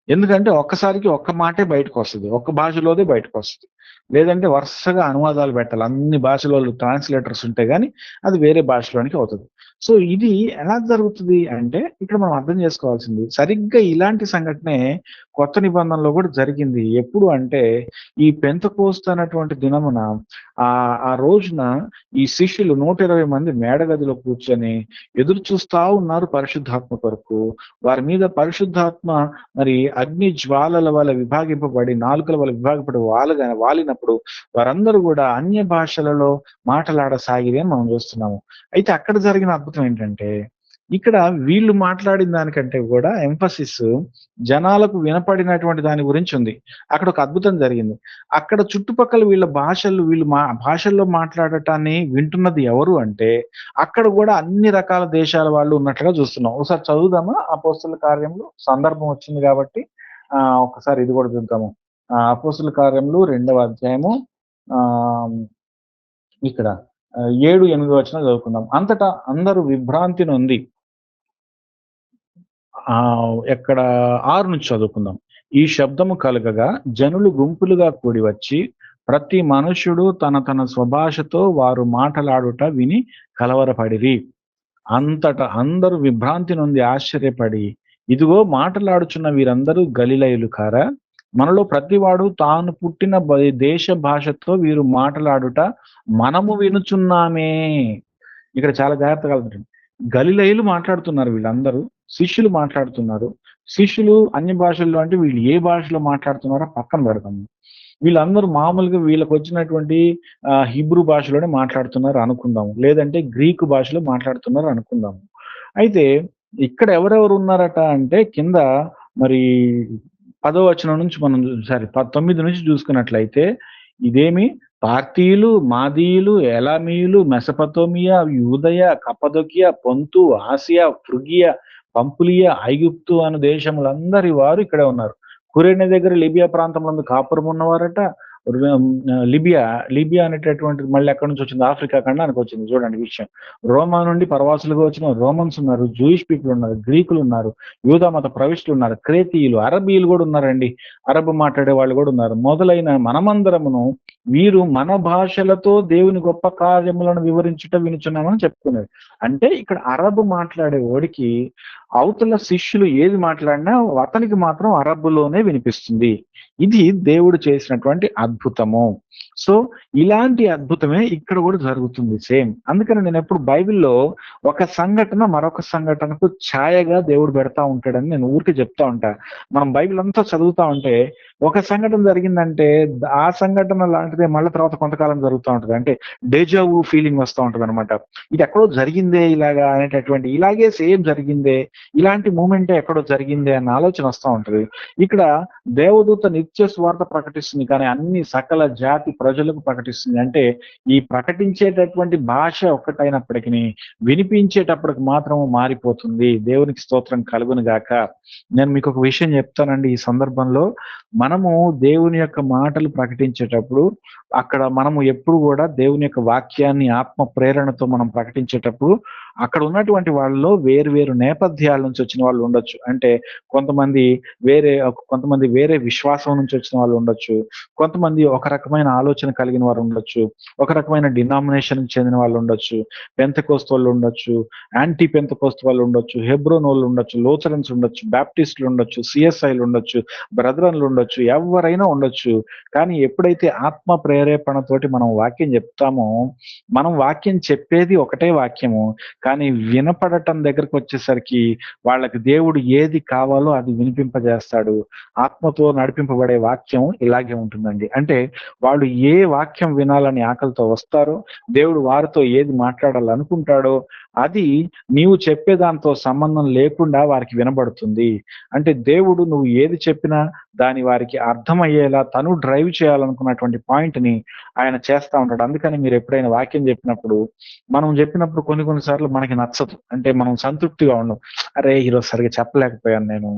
ఎందుకంటే ఒక్కసారికి ఒక్క మాటే బయటకు వస్తుంది, ఒక్క భాషలోదే బయటకు వస్తుంది. లేదంటే వరుసగా అనువాదాలు పెట్టాలి, అన్ని భాషలో ట్రాన్స్లేటర్స్ ఉంటే గానీ అది వేరే భాషలోనికి అవుతుంది. సో ఇది ఎలా జరుగుతుంది అంటే, ఇక్కడ మనం అర్థం చేసుకోవాల్సింది సరిగ్గా ఇలాంటి సంఘటనే కొత్త నిబంధనలో కూడా జరిగింది. ఎప్పుడు అంటే ఈ పెంతెకోస్తు అన్నటువంటి దినమున ఆ రోజున ఈ శిష్యులు 120 మంది మేడగదిలో కూర్చొని ఎదురు చూస్తా ఉన్నారు పరిశుద్ధాత్మ కొరకు. వారి మీద పరిశుద్ధాత్మ మరి అగ్ని జ్వాలల వల్ల విభాగింపబడి, నాలుకల వల్ల విభాగపడి వాలినప్పుడు వారందరూ కూడా అన్య భాషలలో మాట్లాడసాగిరి అని మనం చూస్తున్నాము. అయితే అక్కడ జరిగిన అద్భుతం ఏంటంటే, ఇక్కడ వీళ్ళు మాట్లాడిన దానికంటే కూడా ఎంఫసిస్ జనాలకు వినపడినటువంటి దాని గురించి ఉంది. అక్కడ ఒక అద్భుతం జరిగింది. అక్కడ చుట్టుపక్కల వీళ్ళు భాషల్లో మాట్లాడటాన్ని వింటున్నది ఎవరు అంటే, అక్కడ కూడా అన్ని రకాల దేశాల వాళ్ళు ఉన్నట్లుగా చూస్తున్నాం. ఒకసారి చదువుదామా అపోస్తలుల కార్యంలో? సందర్భం వచ్చింది కాబట్టి ఒకసారి ఇది కూడా చూద్దాము. అపోస్తలుల కార్యములు 2వ అధ్యాయము ఇక్కడ 7-8 వచనం చదువుకుందాం. అంతటా అందరూ విభ్రాంతి నొంది, ఎక్కడ 6 నుంచి చదువుకుందాం. ఈ శబ్దము కలగగా జనులు గుంపులుగా కూడి వచ్చి ప్రతి మనుష్యుడు తన స్వభాషతో వారు మాటలాడుట విని కలవరపడిరి. అంతటా అందరూ విభ్రాంతి నొంది ఆశ్చర్యపడి, ఇదిగో మాటలాడుచున్న వీరందరూ గలిలయులు కారా? మనలో ప్రతివాడు తాను పుట్టిన దేశ భాషతో వీరు మాటలాడుట మనము వినుచున్నామే. ఇక్కడ చాలా జాగ్రత్తగా ఉంటుంది. గలిలయులు మాట్లాడుతున్నారు, వీళ్ళందరూ శిష్యులు మాట్లాడుతున్నారు. శిష్యులు అన్య భాషల్లో అంటే వీళ్ళు ఏ భాషలో మాట్లాడుతున్నారో పక్కన పెడతాము. వీళ్ళందరూ మామూలుగా వీళ్ళకి వచ్చినటువంటి హిబ్రూ భాషలోనే మాట్లాడుతున్నారు అనుకుందాము. లేదంటే గ్రీకు భాషలో మాట్లాడుతున్నారు అనుకుందాము. అయితే ఇక్కడ ఎవరెవరు ఉన్నారట అంటే కింద మరి 10వ వచనం నుంచి మనం 9 నుంచి చూసుకున్నట్లయితే ఇదేమి పార్తీయులు, మాదీయులు, ఎలామీయులు, మెసపతోమియా, యూదయ, కప్పదొకియా, పొంతు, ఆసియా, ఫ్రుగియా, పంపులియా, ఐగుప్తు అను దేశములందరి వారు ఇక్కడే ఉన్నారు. కురేనే దగ్గర లిబియా ప్రాంతంలో కాపురం ఉన్నవారట. లిబియా లిబియా అనేటటువంటిది మళ్ళీ ఎక్కడి నుంచి వచ్చింది? ఆఫ్రికా ఖండానికి వచ్చింది. చూడండి విషయం. రోమా నుండి పరవాసులుగా వచ్చిన రోమన్స్ ఉన్నారు, జూయిష్ పీపుల్ ఉన్నారు, గ్రీకులు ఉన్నారు, యూదా మత ప్రవిష్టులు ఉన్నారు, క్రేతీయులు, అరబీలు కూడా ఉన్నారండి. అరబు మాట్లాడే వాళ్ళు కూడా ఉన్నారు. మొదలైన మనమందరమును వీరు మన భాషలతో దేవుని గొప్ప కార్యములను వివరించుట వినుచున్నామని చెప్పుకున్నారు. అంటే ఇక్కడ అరబు మాట్లాడే వాడికి అవతల శిష్యులు ఏది మాట్లాడినా అతనికి మాత్రం అరబ్బులోనే వినిపిస్తుంది. ఇది దేవుడు చేసినటువంటి అద్భుతము. సో ఇలాంటి అద్భుతమే ఇక్కడ కూడా జరుగుతుంది సేమ్. అందుకని నేను ఎప్పుడు బైబిల్లో ఒక సంఘటన మరొక సంఘటనకు ఛాయగా దేవుడు పెడతా ఉంటాడని నేను ఊరికే చెప్తా ఉంటా. మనం బైబిల్ అంతా చదువుతా ఉంటే ఒక సంఘటన జరిగిందంటే ఆ సంఘటన లాంటిదే మళ్ళీ తర్వాత కొంతకాలం జరుగుతూ ఉంటది. అంటే డేజావు ఫీలింగ్ వస్తూ ఉంటది అనమాట. ఇది ఎక్కడో జరిగిందే ఇలాగా అనేటటువంటి, ఇలాగే సేమ్ జరిగిందే, ఇలాంటి మూమెంటే ఎక్కడో జరిగిందే అన్న ఆలోచన వస్తూ ఉంటది. ఇక్కడ దేవదూత నిత్య స్వార్థ ప్రకటిస్తుంది, కానీ అన్ని సకల జాతి ప్రజలకు ప్రకటిస్తుంది. అంటే ఈ ప్రకటించేటటువంటి భాష ఒక్కటైనప్పటికీ వినిపించేటప్పటికి మాత్రం మారిపోతుంది. దేవునికి స్తోత్రం కలుగును గాక. నేను మీకు ఒక విషయం చెప్తానండి. ఈ సందర్భంలో మనము దేవుని యొక్క మాటలు ప్రకటించేటప్పుడు అక్కడ మనము ఎప్పుడు కూడా దేవుని యొక్క వాక్యాన్ని ఆత్మ ప్రేరణతో మనం ప్రకటించేటప్పుడు అక్కడ ఉన్నటువంటి వాళ్ళలో వేరు వేరు నేపథ్యాల నుంచి వచ్చిన వాళ్ళు ఉండొచ్చు. అంటే కొంతమంది వేరే విశ్వాసం నుంచి వచ్చిన వాళ్ళు ఉండొచ్చు, కొంతమంది ఒక రకమైన ఆలోచన కలిగిన వారు ఉండొచ్చు, ఒక రకమైన డినామినేషన్ చెందిన వాళ్ళు ఉండొచ్చు, పెంతకోస్తు వాళ్ళు ఉండొచ్చు, యాంటీ పెంతకోస్తు వాళ్ళు ఉండొచ్చు, హెబ్రోన్ వాళ్ళు ఉండొచ్చు, లోచరన్స్ ఉండొచ్చు, బ్యాప్టిస్టులు ఉండొచ్చు, సిఎస్ఐలు ఉండొచ్చు, బ్రదరన్లు ఉండొచ్చు, ఎవరైనా ఉండొచ్చు. కానీ ఎప్పుడైతే ఆత్మ ప్రేరేపణతోటి మనం వాక్యం చెప్తామో, మనం వాక్యం చెప్పేది ఒకటే వాక్యము, కానీ వినపడటం దగ్గరకు వచ్చేసరికి వాళ్ళకి దేవుడు ఏది కావాలో అది వినిపింపజేస్తాడు. ఆత్మతో నడిపింపబడే వాక్యం ఇలాగే ఉంటుందండి. అంటే వాళ్ళు ఏ వాక్యం వినాలని ఆకలితో వస్తారో, దేవుడు వారితో ఏది మాట్లాడాలనుకుంటాడో అది నీవు చెప్పేదాంతో సంబంధం లేకుండా వారికి వినబడుతుంది. అంటే దేవుడు నువ్వు ఏది చెప్పినా దాని వారికి అర్థమయ్యేలా తను డ్రైవ్ చేయాలనుకున్నటువంటి పాయింట్ ని ఆయన చేస్తా ఉంటాడు. అందుకని మీరు ఎప్పుడైనా వాక్యం చెప్పినప్పుడు, మనం చెప్పినప్పుడు కొన్నిసార్లు మనకి నచ్చదు. అంటే మనం సంతృప్తిగా ఉండం. అరే ఈరోజు సరిగా చెప్పలేకపోయాను నేను,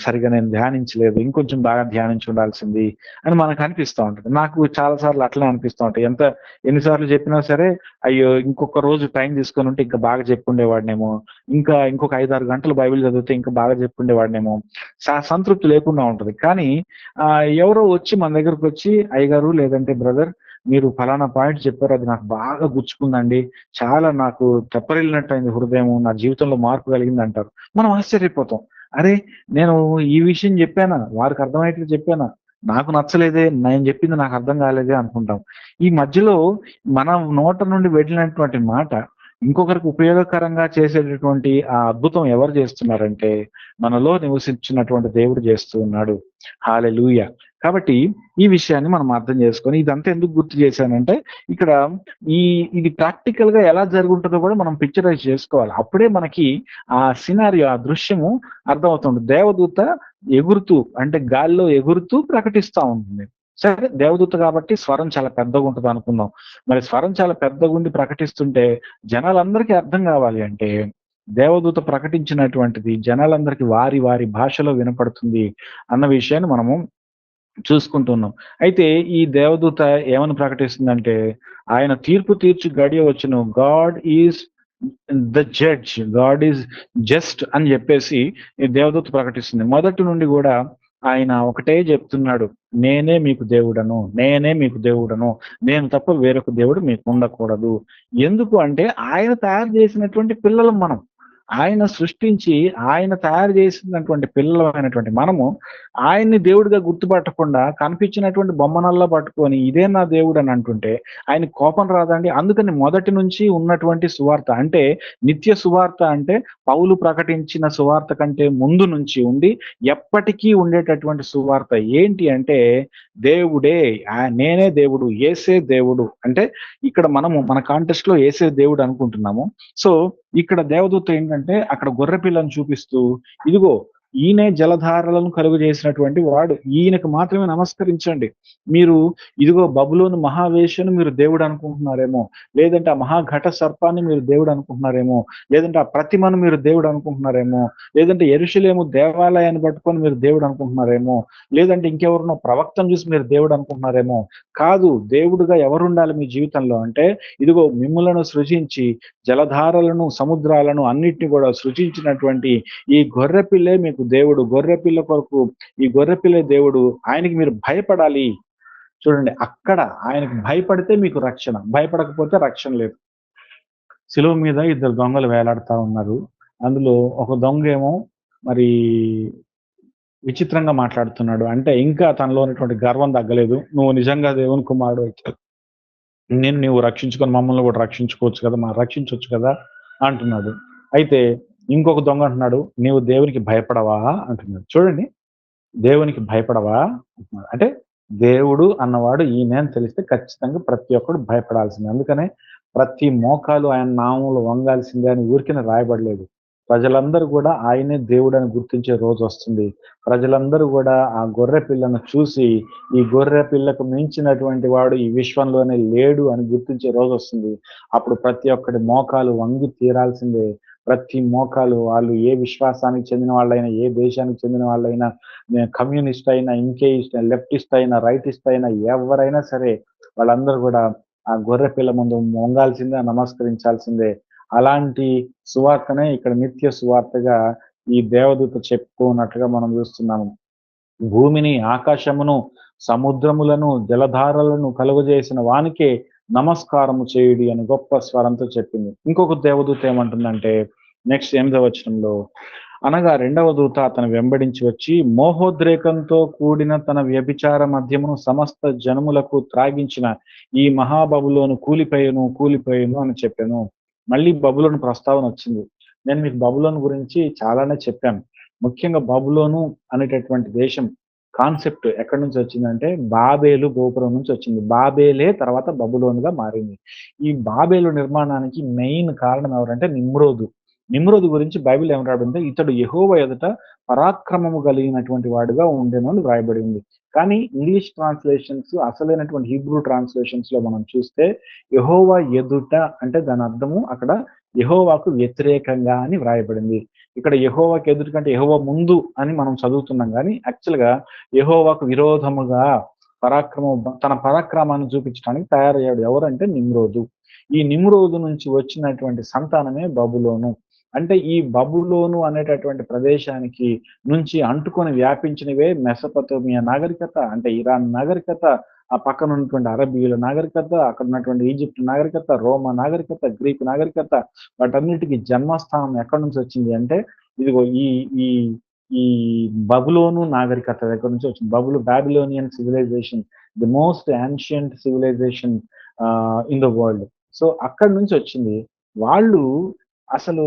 సరిగా నేను ధ్యానించలేదు, ఇంకొంచెం బాగా ధ్యానించి ఉండాల్సింది అని మనకు అనిపిస్తూ ఉంటుంది. నాకు చాలా సార్లు అట్లనే అనిపిస్తూ ఉంటాయి. ఎన్నిసార్లు చెప్పినా సరే అయ్యో ఇంకొక రోజు టైం తీసుకొని ఉంటే ఇంకా బాగా చెప్పుండేవాడినేమో, ఇంకొక 5-6 గంటలు బైబిల్ చదివితే ఇంకా బాగా చెప్పుండేవాడినేమో, సంతృప్తి లేకుండా ఉంటది. కానీ ఎవరో వచ్చి మన దగ్గరకు వచ్చి, అయ్యగారు లేదంటే బ్రదర్ మీరు ఫలానా పాయింట్ చెప్పారు, అది నాకు బాగా గుచ్చుకుందండి, చాలా నాకు తెప్పరిల్లినట్టు అయింది హృదయం, నా జీవితంలో మార్పు కలిగింది అంటారు. మనం ఆశ్చర్యపోతాం. అరే నేను ఈ విషయం చెప్పానా, వారికి అర్థమయ్యేట్లు చెప్పానా, నాకు నచ్చలేదే, నేను చెప్పింది నాకు అర్థం కాలేదే అనుకుంటాం. ఈ మధ్యలో మన నోట నుండి వెళ్ళినటువంటి మాట ఇంకొకరికి ఉపయోగకరంగా చేసేటటువంటి ఆ అద్భుతం ఎవరు చేస్తున్నారంటే మనలో నివసించినటువంటి దేవుడు చేస్తూ ఉన్నాడు. హల్లెలూయా. కాబట్టి ఈ విషయాన్ని మనం అర్థం చేసుకొని, ఇదంతా ఎందుకు గుర్తు చేశానంటే ఇక్కడ ఇది ప్రాక్టికల్ గా ఎలా జరుగుతుందో కూడా మనం పిక్చరైజ్ చేసుకోవాలి. అప్పుడే మనకి ఆ సినారియో, ఆ దృశ్యము అర్థమవుతుంది. దేవదూత ఎగురుతూ, అంటే గాల్లో ఎగురుతూ ప్రకటిస్తా ఉంటుంది. సరే దేవదూత కాబట్టి స్వరం చాలా పెద్దగా ఉంటుంది అనుకుందాం. మరి స్వరం చాలా పెద్దగా ఉండి ప్రకటిస్తుంటే జనాలందరికీ అర్థం కావాలి అంటే దేవదూత ప్రకటించినటువంటిది జనాలందరికీ వారి వారి భాషలో వినపడుతుంది అన్న విషయాన్ని మనము చూసుకుంటున్నాం. అయితే ఈ దేవదూత ఏమని ప్రకటిస్తుందంటే, ఆయన తీర్పు తీర్చి గడియ వచ్చును, God is the judge, God is just అని చెప్పేసి ఈ దేవదూత ప్రకటిస్తుంది. మొదటి నుండి కూడా ఆయన ఒకటే చెప్తున్నాడు, నేనే మీకు దేవుడను, నేనే మీకు దేవుడను, నేను తప్ప వేరొక దేవుడు మీకు ఉండకూడదు. ఎందుకు అంటే ఆయన తయారు చేసినటువంటి పిల్లలు మనం. ఆయన సృష్టించి ఆయన తయారు చేసినటువంటి పిల్లలమైనటువంటి మనము ఆయన్ని దేవుడిగా గుర్తుపట్టకుండా కనిపించినటువంటి బొమ్మనల్లా పట్టుకొని ఇదే నా దేవుడు అని అంటుంటే ఆయన కోపం రాదండి? అందుకని మొదటి నుంచి ఉన్నటువంటి సువార్త అంటే నిత్య సువార్త అంటే పౌలు ప్రకటించిన సువార్త కంటే ముందు నుంచి ఉండి ఎప్పటికీ ఉండేటటువంటి సువార్త ఏంటి అంటే దేవుడే, నేనే దేవుడు, యేసే దేవుడు. అంటే ఇక్కడ మనము మన కాంటెక్స్ట్ లో యేసే దేవుడు అనుకుంటున్నాము. సో ఇక్కడ దేవదూత ఏంటంటే అక్కడ గొర్రె పిల్లను చూపిస్తూ, ఇదిగో ఈయనే జలధారలను కలుగు చేసినటువంటి వాడు, ఈయనకు మాత్రమే నమస్కరించండి. మీరు ఇదిగో బబులోను మహావేశ్యను మీరు దేవుడు అనుకుంటున్నారేమో, లేదంటే ఆ మహాఘట సర్పాన్ని మీరు దేవుడు అనుకుంటున్నారేమో, లేదంటే ఆ ప్రతిమను మీరు దేవుడు అనుకుంటున్నారేమో, లేదంటే యెరూషలేము దేవాలయాన్ని పట్టుకొని మీరు దేవుడు అనుకుంటున్నారేమో, లేదంటే ఇంకెవరినో ప్రవక్తను చూసి మీరు దేవుడు అనుకుంటున్నారేమో. కాదు, దేవుడుగా ఎవరుండాలి మీ జీవితంలో అంటే, ఇదిగో మిమ్ములను సృజించి జలధారలను, సముద్రాలను అన్నిటిని కూడా సృజించినటువంటి ఈ గొర్రె పిల్లే మీకు దేవుడు. గొర్రె పిల్ల కొరకు ఈ గొర్రె పిల్లే దేవుడు. ఆయనకి మీరు భయపడాలి. చూడండి, అక్కడ ఆయనకి భయపడితే మీకు రక్షణ, భయపడకపోతే రక్షణ లేదు. శిలువ మీద ఇద్దరు దొంగలు వేలాడుతా ఉన్నారు. అందులో ఒక దొంగేమో మరి విచిత్రంగా మాట్లాడుతున్నాడు. అంటే ఇంకా తనలో ఉన్నటువంటి గర్వం తగ్గలేదు. నువ్వు నిజంగా దేవుని కుమారుడు అయితే నువ్వు రక్షించుకొని మమ్మల్ని కూడా రక్షించుకోవచ్చు కదా, రక్షించవచ్చు కదా అంటున్నాడు. అయితే ఇంకొక దొంగ అంటున్నాడు, నీవు దేవునికి భయపడవా అంటున్నాడు. చూడండి, దేవునికి భయపడవా అంటున్నాడు. అంటే దేవుడు అన్నవాడు ఈయన అని తెలిస్తే ఖచ్చితంగా ప్రతి ఒక్కడు భయపడాల్సిందే. అందుకనే ప్రతి మోకాలు ఆయన నామంలో వంగాల్సిందే అని ఊరికినే రాయబడలేదు. ప్రజలందరూ కూడా ఆయనే దేవుడు అని గుర్తించే రోజు వస్తుంది. ప్రజలందరూ కూడా ఆ గొర్రె పిల్లను చూసి ఈ గొర్రె పిల్లకు మించినటువంటి వాడు ఈ విశ్వంలోనే లేడు అని గుర్తించే రోజు వస్తుంది. అప్పుడు ప్రతి ఒక్కటి మోకాలు వంగి తీరాల్సిందే. ప్రతి మోకాలు, వాళ్ళు ఏ విశ్వాసానికి చెందిన వాళ్ళైనా, ఏ దేశానికి చెందిన వాళ్ళైనా, కమ్యూనిస్ట్ అయినా, లెఫ్టిస్ట్ అయినా, రైటిస్ట్ అయినా, ఎవరైనా సరే వాళ్ళందరూ కూడా ఆ గొర్రె పిల్ల ముందు వంగాల్సిందే, నమస్కరించాల్సిందే. అలాంటి సువార్తనే ఇక్కడ నిత్య సువార్తగా ఈ దేవదూత చెప్పుకున్నట్లుగా మనం చూస్తున్నాము. భూమిని, ఆకాశమును, సముద్రములను, జలధారలను కలుగజేసిన వానికే నమస్కారము చేయుడి అని గొప్ప స్వరంతో చెప్పింది. ఇంకొక దేవదూత ఏమంటుందంటే నెక్స్ట్ 8వ వచనంలో, అనగా రెండవ దూత అతను వెంబడించి వచ్చి మోహోద్రేకంతో కూడిన తన వ్యభిచార మద్యమును సమస్త జనములకు త్రాగించిన ఈ మహాబబులోను కూలిపోయేను అని చెప్పాను. మళ్ళీ బబులోను ప్రస్తావన వచ్చింది. నేను మీకు బబులోను గురించి చాలానే చెప్పాను. ముఖ్యంగా బబులోను అనేటటువంటి దేశం కాన్సెప్ట్ ఎక్కడి నుంచి వచ్చిందంటే బాబేలు గోపురం నుంచి వచ్చింది. బాబేలే తర్వాత బబులోనుగా మారింది. ఈ బాబేలు నిర్మాణానికి మెయిన్ కారణం ఎవరంటే నిమ్రోదు గురించి బైబిల్ ఏం రాబడింది, ఇతడు యెహోవా ఎదుట పరాక్రమము కలిగినటువంటి వాడుగా ఉండెను అని వ్రాయబడి ఉంది. కానీ ఇంగ్లీష్ ట్రాన్స్లేషన్స్, అసలైనటువంటి హీబ్రూ ట్రాన్స్లేషన్స్ లో మనం చూస్తే యెహోవా ఎదుట అంటే దాని అర్థము అక్కడ యెహోవాకు వ్యతిరేకంగా అని వ్రాయబడింది. ఇక్కడ యెహోవాకు ఎదుట కంటే యెహోవా ముందు అని మనం చదువుతున్నాం, కానీ యాక్చువల్ గా యెహోవాకు విరోధముగా తన పరాక్రమాన్ని చూపించడానికి తయారయ్యాడు. ఎవరంటే నిమ్రోదు. ఈ నిమ్రోదు నుంచి వచ్చినటువంటి సంతానమే బబులోను. అంటే ఈ బబులోను అనేటటువంటి ప్రదేశానికి నుంచి అంటుకొని వ్యాపించినవే మెసొపొతేమియా నాగరికత, అంటే ఇరాన్ నాగరికత, ఆ పక్కన ఉన్నటువంటి అరబీయుల నాగరికత, అక్కడ ఉన్నటువంటి ఈజిప్ట్ నాగరికత, రోమా నాగరికత, గ్రీక్ నాగరికత. వాటన్నిటికీ జన్మస్థానం ఎక్కడి నుంచి వచ్చింది అంటే ఇదిగో ఈ ఈ ఈ బబులోను నాగరికత దగ్గర నుంచి వచ్చింది. Babylonian civilization, the most ancient civilization in the world. So అక్కడి నుంచి వచ్చింది. వాళ్ళు అసలు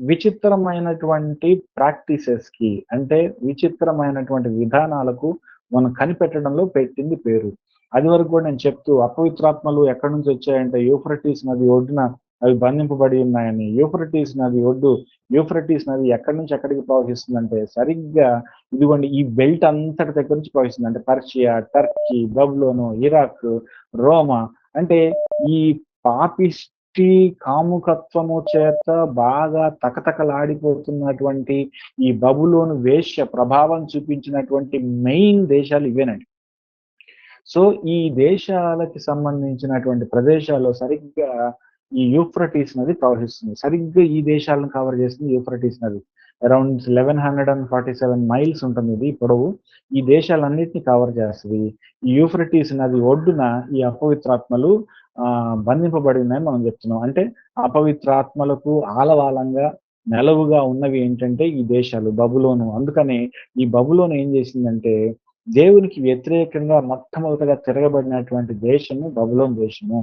విచిత్రమైనటువంటి ప్రాక్టీసెస్ కి, అంటే విచిత్రమైనటువంటి విధానాలకు మనం కనిపెట్టడంలో పెట్టింది పేరు. అది వరకు కూడా నేను చెప్తూ అపవిత్రాత్మలు ఎక్కడి నుంచి వచ్చాయంటే యూఫ్రటీస్ నది ఒడ్డున అవి బంధింపబడి ఉన్నాయని. యూఫ్రటీస్ నది ఎక్కడి నుంచి ఎక్కడికి ప్రవహిస్తుందంటే సరిగ్గా ఇదిగోండి ఈ బెల్ట్ అంతటి దగ్గర నుంచి ప్రవహిస్తుంది. అంటే పర్షియా, టర్కీ, బబులోను, ఇరాక్, రోమా. అంటే ఈ పాపిష్టి కాముకత్వము చేత బాగా తకతకలాడిపోతున్నటువంటి ఈ బబులోను వేశ్య ప్రభావం చూపించినటువంటి మెయిన్ దేశాలు ఇవేనండి. సో ఈ దేశాలకి సంబంధించినటువంటి ప్రదేశాల్లో సరిగ్గా ఈ యూఫ్రటీస్ నది ప్రవహిస్తుంది. సరిగ్గా ఈ దేశాలను కవర్ చేస్తుంది యూఫ్రటీస్ నది. అరౌండ్ 1147 మైల్స్ ఉంటుంది ఇది పొడవు. ఈ దేశాలన్నిటిని కవర్ చేస్తుంది. ఈ యూఫ్రటీస్ నది ఒడ్డున ఈ అపవిత్రాత్మలు బంధింపబడి ఉన్నాయని మనం చెప్తున్నాం. అంటే అపవిత్రాత్మలకు ఆలవాలంగా నెలవుగా ఉన్నవి ఏంటంటే ఈ దేశాలు బబులోను. అందుకనే ఈ బబులోను ఏం చేసిందంటే దేవునికి వ్యతిరేకంగా మొట్టమొదటగా తిరగబడినటువంటి దేశము బబులోను దేశము.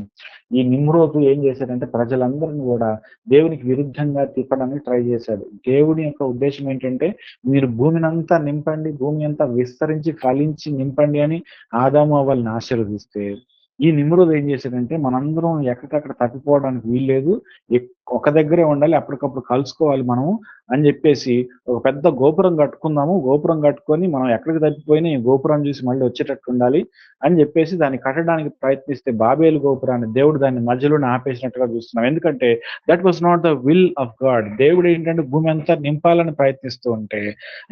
ఈ నిమ్రోదు ఏం చేశాడంటే ప్రజలందరిని కూడా దేవునికి విరుద్ధంగా తిప్పడానికి ట్రై చేశాడు. దేవుని యొక్క ఉద్దేశం ఏంటంటే మీరు భూమినంతా నింపండి, భూమి అంతా విస్తరించి ఫలించి నింపండి అని ఆదాము అవ్వల్ని ఆశీర్వదిస్తే, ఈ నిమ్రోదు ఏం చేశాడంటే మనందరం ఎక్కడికక్కడ తప్పిపోవడానికి వీల్లేదు. ఒక దగ్గరే ఉండాలి. అప్పటికప్పుడు కలుసుకోవాలి మనము అని చెప్పేసి ఒక పెద్ద గోపురం కట్టుకుందాము. గోపురం కట్టుకొని మనం ఎక్కడికి తప్పిపోయినా ఈ గోపురం చూసి మళ్ళీ వచ్చేటట్టు ఉండాలి అని చెప్పేసి దాన్ని కట్టడానికి ప్రయత్నిస్తే బాబేలు గోపురాన్ని దేవుడు దాన్ని మధ్యలోనే ఆపేసినట్టుగా చూస్తున్నాం. ఎందుకంటే that was not the will of God. దేవుడు ఏంటంటే భూమి అంతా నింపాలని ప్రయత్నిస్తూ ఉంటే,